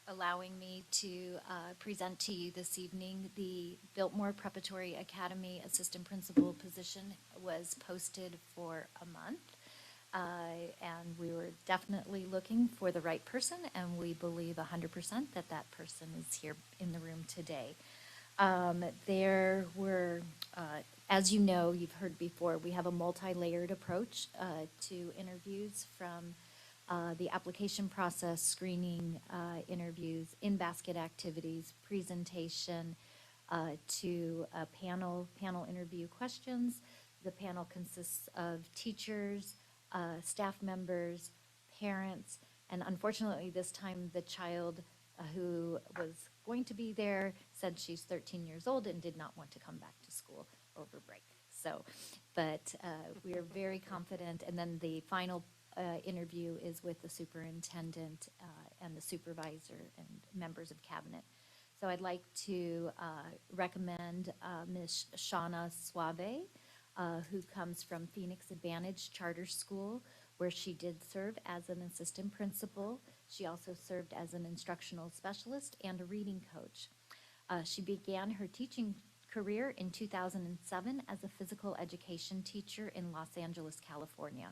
allowing me to present to you this evening. The Biltmore Preparatory Academy Assistant Principal position was posted for a month. And we were definitely looking for the right person, and we believe 100% that that person is here in the room today. There were, as you know, you've heard before, we have a multi-layered approach to interviews, from the application process, screening, interviews, in-basket activities, presentation, to panel interview questions. The panel consists of teachers, staff members, parents, and unfortunately this time the child who was going to be there said she's 13 years old and did not want to come back to school over break. So, but we are very confident, and then the final interview is with the superintendent and the supervisor and members of cabinet. So I'd like to recommend Ms. Shauna Suave, who comes from Phoenix Advantage Charter School, where she did serve as an assistant principal. She also served as an instructional specialist and a reading coach. She began her teaching career in 2007 as a physical education teacher in Los Angeles, California.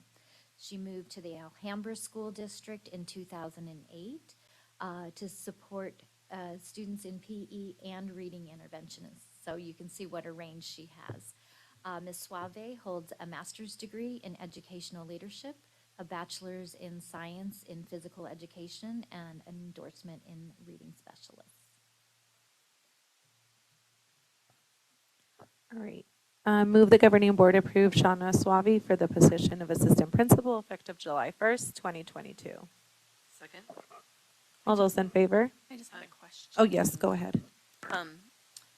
She moved to the Alhambra School District in 2008 to support students in PE and reading interventionists. So you can see what a range she has. Ms. Suave holds a master's degree in educational leadership, a bachelor's in science in physical education, and an endorsement in reading specialist. All right. Move the governing board approve Shauna Suave for the position of assistant principal effective July 1st, 2022. Second? All those in favor? I just had a question. Oh, yes, go ahead.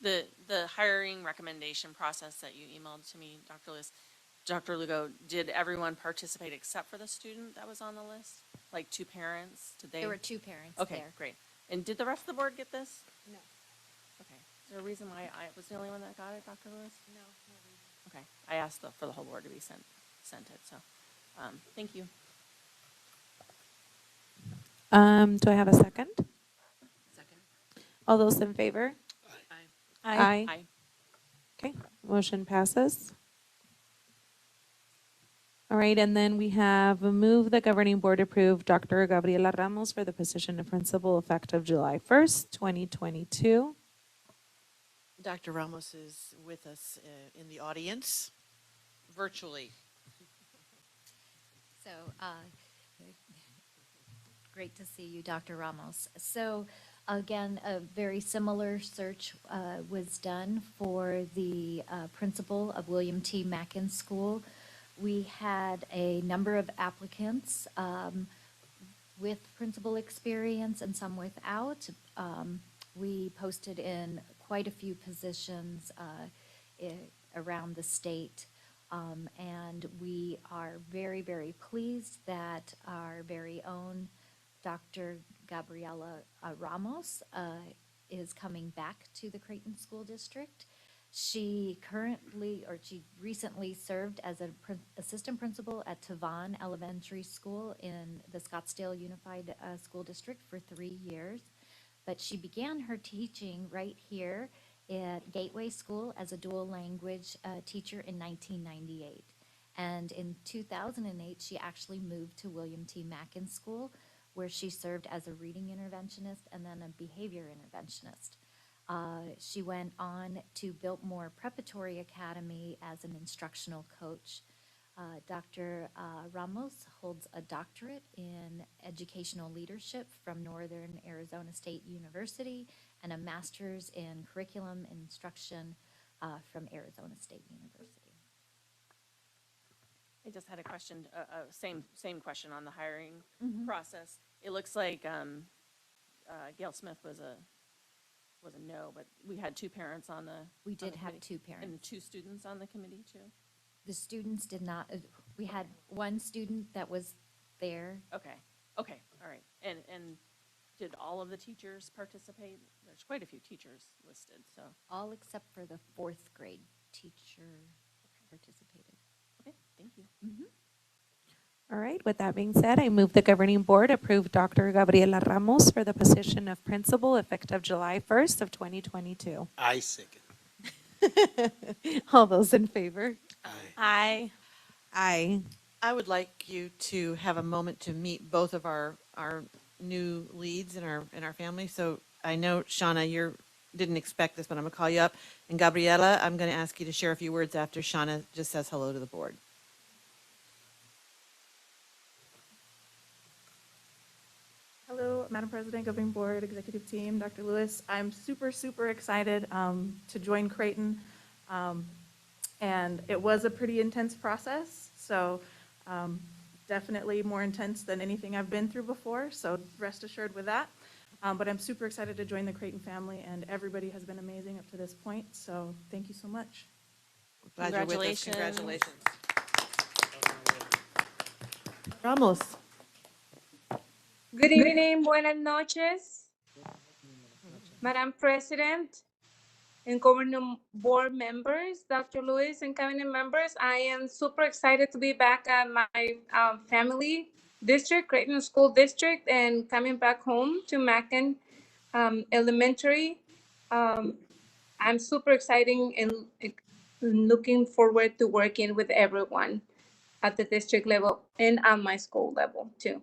The hiring recommendation process that you emailed to me, Dr. Lewis, Dr. Lugo, did everyone participate except for the student that was on the list? Like two parents? Did they? There were two parents Okay, there. great. And did the rest of the board get this? No. Okay. Is there a reason why I was the only one that got it, Dr. Lewis? No. Okay. I asked for the whole board to be sent it, so, thank you. Do I have a second? Second? All those in favor? Aye. Aye. Aye. Okay, motion passes. All right, and then we have move the governing board approve Dr. Gabriela Ramos for the position of principal effective July 1st, 2022. Dr. Ramos is with us in the audience, virtually. So, great to see you, Dr. Ramos. So, again, a very similar search was done for the principal of William T. Mackin School. We had a number of applicants with principal experience and some without. We posted in quite a few positions around the state. And we are very, very pleased that our very own Dr. Gabriela Ramos is coming back to the Creighton School District. She recently served as an assistant principal at Tavan Elementary School in the Scottsdale Unified School District for 3 years. But she began her teaching right here at Gateway School as a dual language teacher in 1998. And in 2008, she actually moved to William T. Mackin School, where she served as a reading interventionist and then a behavior interventionist. She went on to Biltmore Preparatory Academy as an instructional coach. Dr. Ramos holds a doctorate in educational leadership from Northern Arizona State University and a master's in curriculum instruction from Arizona State University. I just had a question, same question on the hiring process. It looks like Gail Smith was a no, but we had 2 parents on the. We on the did have committee. 2 parents. And 2 students on the committee too? The students did not, we had 1 student that was there. Okay, all right. And did all of the teachers participate? There's quite a few teachers listed, so. All except for the 4th grade teacher participated. Okay, thank you. All right, with that being said, I move the governing board approve Dr. Gabriela Ramos for the position of principal effective July 1st of 2022. I second. All those in favor? Aye. Aye. I would like you to have a moment to meet both of our new leads in our family. So I know, Shauna, you didn't expect this, but I'm going to call you up. And Gabriela, I'm going to ask you to share a few words after Shauna just says hello to the board. Hello, Madam President, Governing Board, Executive Team, Dr. Lewis. I'm super, super excited to join Creighton. And it was a pretty intense process, so definitely more intense than anything I've been through before, so rest assured with that. But I'm super excited to join the Creighton family, and everybody has been amazing up to this point, so thank you so much. Glad you're with us. Congratulations. Congratulations. Ramos. Good evening, buenas noches, Madam President and Governing Board members, Dr. Lewis and cabinet members. I am super excited to be back at my family district, Creighton School District, and coming back home to Mackin Elementary. I'm super excited and looking forward to working with everyone at the district level and on my school level too.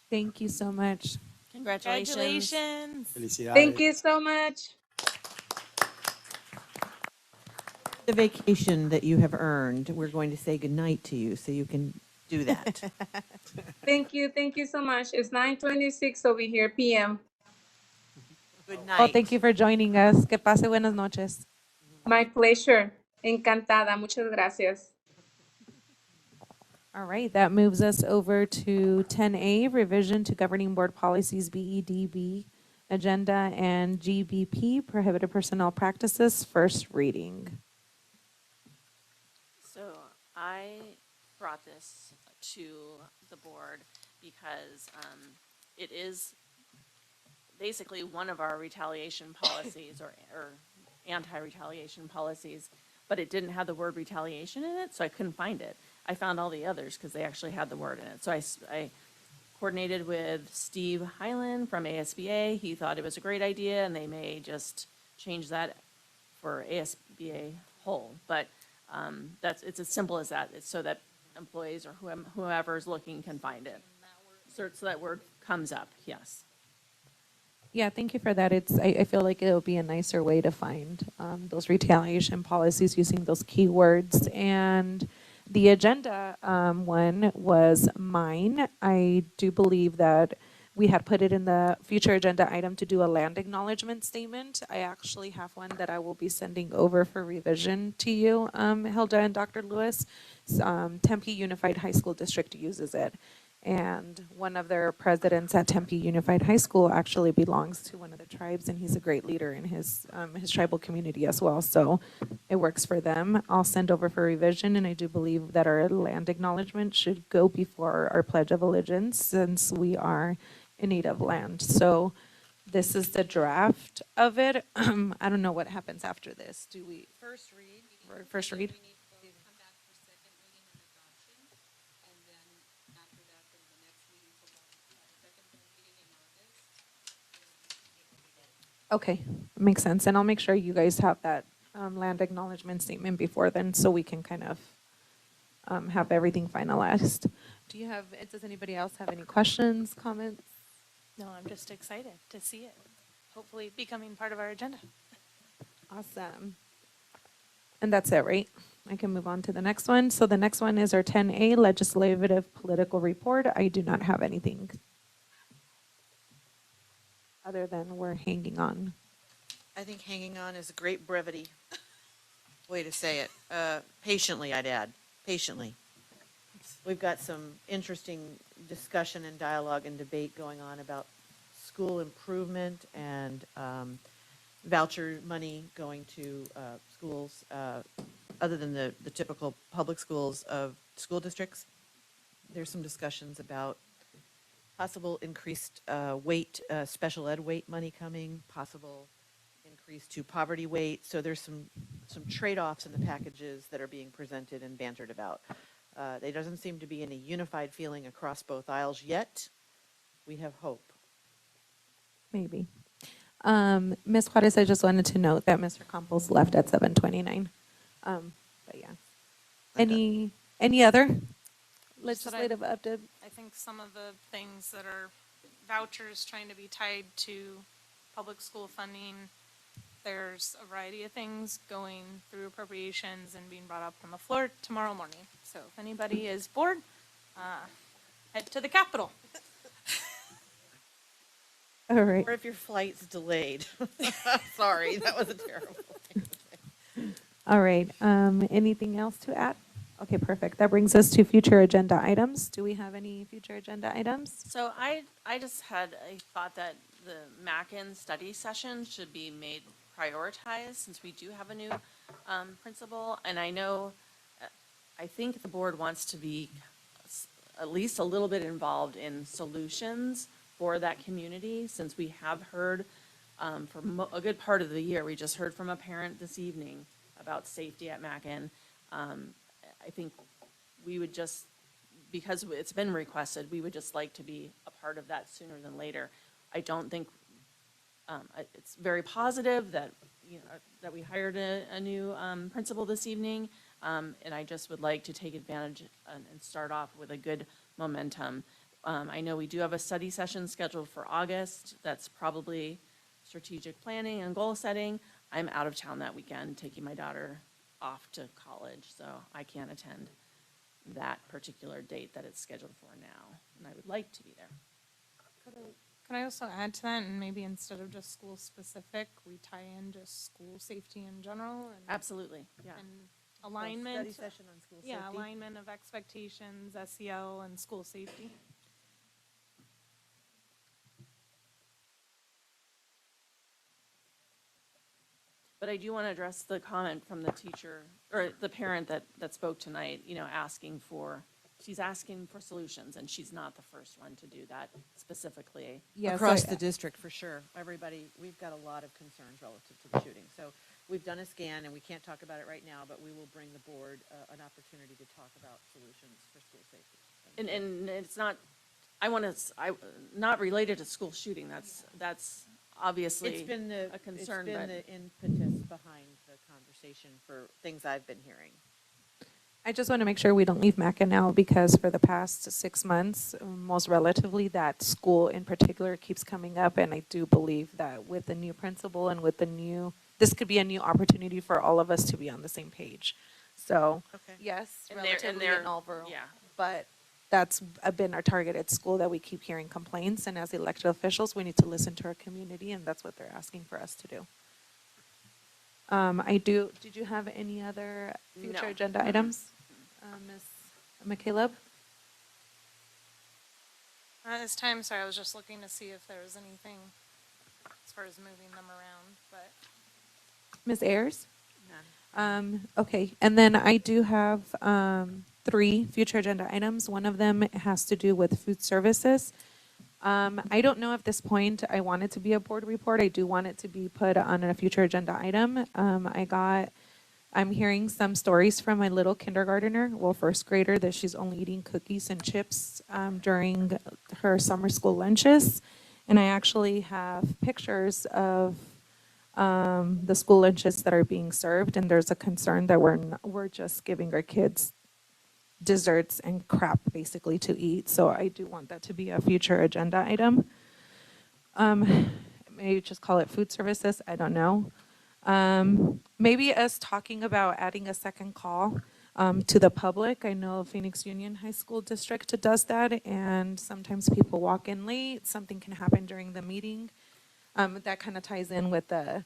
Thank you so much. Congratulations. Felicidades. Thank you so much. The vacation that you have earned, we're going to say goodnight to you so you can do that. Thank you so much. It's 9:26 over here, PM. Good Well, night. thank you for joining us. Que pase buenas noches. My pleasure. Encantada. Muchas gracias. All right, that moves us over to 10A, revision to governing board policies BEDB, agenda, and GBP, prohibited personnel practices, first reading. So I brought this to the board because it is basically one of our retaliation policies or anti-retaliation policies, but it didn't have the word retaliation in it, so I couldn't find it. I found all the others because they actually had the word in it. So I coordinated with Steve Hyland from ASBA. He thought it was a great idea, and they may just change that for ASBA whole. But it's as simple as that. It's so that employees or whoever is looking can find it. So that word comes up, yes. Yeah, thank you for that. I feel like it'll be a nicer way to find those retaliation policies using those keywords. And the agenda one was mine. I do believe that we had put it in the future agenda item to do a land acknowledgement statement. I actually have one that I will be sending over for revision to you, Hilda and Dr. Lewis. Tempe Unified High School District uses it. And one of their presidents at Tempe Unified High School actually belongs to one of the tribes, and he's a great leader in his tribal community as well. So it works for them. I'll send over for revision, and I do believe that our land acknowledgement should go before our Pledge of Allegiance, since we are in need of land. So this is the draft of it. I don't know what happens after this. Do we first read? First read? Okay, makes sense. And I'll make sure you guys have that land acknowledgement statement before then, so we can kind of have everything finalized. Does anybody else have any questions, comments? No, I'm just excited to see it, hopefully becoming part of our agenda. Awesome. And that's it, right? I can move on to the next one. So the next one is our 10A legislative political report. I do not have anything other than we're hanging on. I think hanging on is a great brevity way to say it. Patiently, I'd add, patiently. We've got some interesting discussion and dialogue and debate going on about school improvement and voucher money going to schools other than the typical public schools of school districts. There's some discussions about possible increased special ed weight money coming, possible increase to poverty weight. So there's some trade-offs in the packages that are being presented and bantered about. There doesn't seem to be any unified feeling across both aisles yet. We have hope. Maybe. Ms. Juarez, I just wanted to note that Mr. Campos left at 7:29. But yeah. Any other legislative update? I think some of the things that are vouchers trying to be tied to public school funding, there's a variety of things going through appropriations and being brought up on the floor tomorrow morning. So if anybody is bored, head to the Capitol. All right. Or if your flight's delayed. Sorry, that was a terrible thing to say. All right. Anything else to add? Okay, perfect. That brings us to future agenda items. Do we have any future agenda items? So I just had a thought that the Mackin study session should be made prioritized, since we do have a new principal. And I think the board wants to be at least a little bit involved in solutions for that community, since we have heard for a good part of the year, we just heard from a parent this evening about safety at Mackin. I think we would just, because it's been requested, we would just like to be a part of that sooner than later. I don't think, it's very positive that, that we hired a new principal this evening. And I just would like to take advantage and start off with a good momentum. I know we do have a study session scheduled for August. That's probably strategic planning and goal setting. I'm out of town that weekend, taking my daughter off to college, so I can't attend that particular date that it's scheduled for now, and I would like to be there. Can I also add to that, and maybe instead of just school specific, we tie in just school safety in general? And Absolutely, yeah. And alignment. Study session on school safety. Yeah, alignment of expectations, SEL, and school safety. But I do want to address the comment from the teacher, or the parent that spoke tonight, she's asking for solutions, and she's not the first one to do that specifically. Yes, Across the district, for sure. Everybody, we've got a lot of concerns relative to the shooting. So we've done a scan, and we can't talk about it right now, but we will bring the board an opportunity to talk about solutions for school safety. And it's not not related to school shooting, that's obviously It's been the, a concern, it's been but. the impetus behind the conversation for things I've been hearing. I just want to make sure we don't leave Mackin out because for the past 6 months, most relatively, that school in particular keeps coming up. And I do believe that with the new principal and with the new, this could be a new opportunity for all of us to be on the same page. So, Okay. yes, And they're- relatively and they're- in Alvaro. yeah. But that's been our targeted school that we keep hearing complaints. And as elected officials, we need to listen to our community, and that's what they're asking for us to do. Did you have any other future No. agenda items? Ms. McCaleb? This time, sorry, I was just looking to see if there was anything as far as moving them around, but. Ms. Ayers? Okay, and then I do have 3 future agenda items. One of them has to do with food services. I don't know at this point I want it to be a board report. I do want it to be put on a future agenda item. I'm hearing some stories from my little kindergartner, well, first grader, that she's only eating cookies and chips during her summer school lunches. And I actually have pictures of the school lunches that are being served, and there's a concern that we're just giving our kids desserts and crap basically to eat. So I do want that to be a future agenda item. Maybe just call it food services, I don't know. Maybe us talking about adding a second call to the public. I know Phoenix Union High School District does that, and sometimes people walk in late, something can happen during the meeting. That kind of ties in with the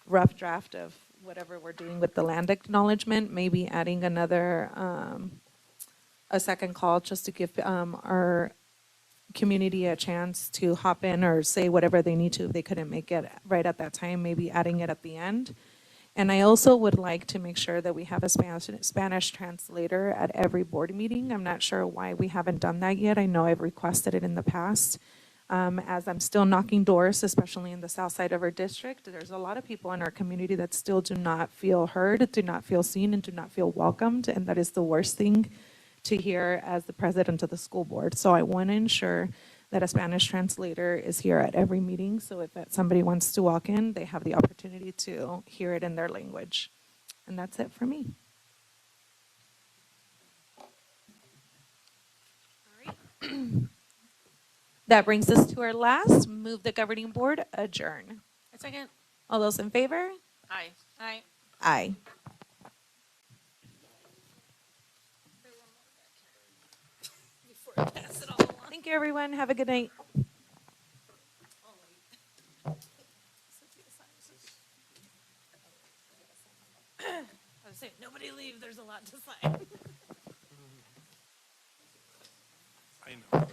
rough draft of whatever we're doing with the land acknowledgement, maybe adding another, a second call just to give our community a chance to hop in or say whatever they need to if they couldn't make it right at that time, maybe adding it at the end. And I also would like to make sure that we have a Spanish translator at every board meeting. I'm not sure why we haven't done that yet. I know I've requested it in the past. As I'm still knocking doors, especially in the south side of our district, there's a lot of people in our community that still do not feel heard, do not feel seen, and do not feel welcomed. And that is the worst thing to hear as the president of the school board. So I want to ensure that a Spanish translator is here at every meeting. So if somebody wants to walk in, they have the opportunity to hear it in their language. And that's it for me. All right. That brings us to our last, move the governing board adjourn. A second. All those in favor? Aye. Aye. Aye. Thank you, everyone. Have a good night. I was saying, nobody leave, there's a lot to sign. I know.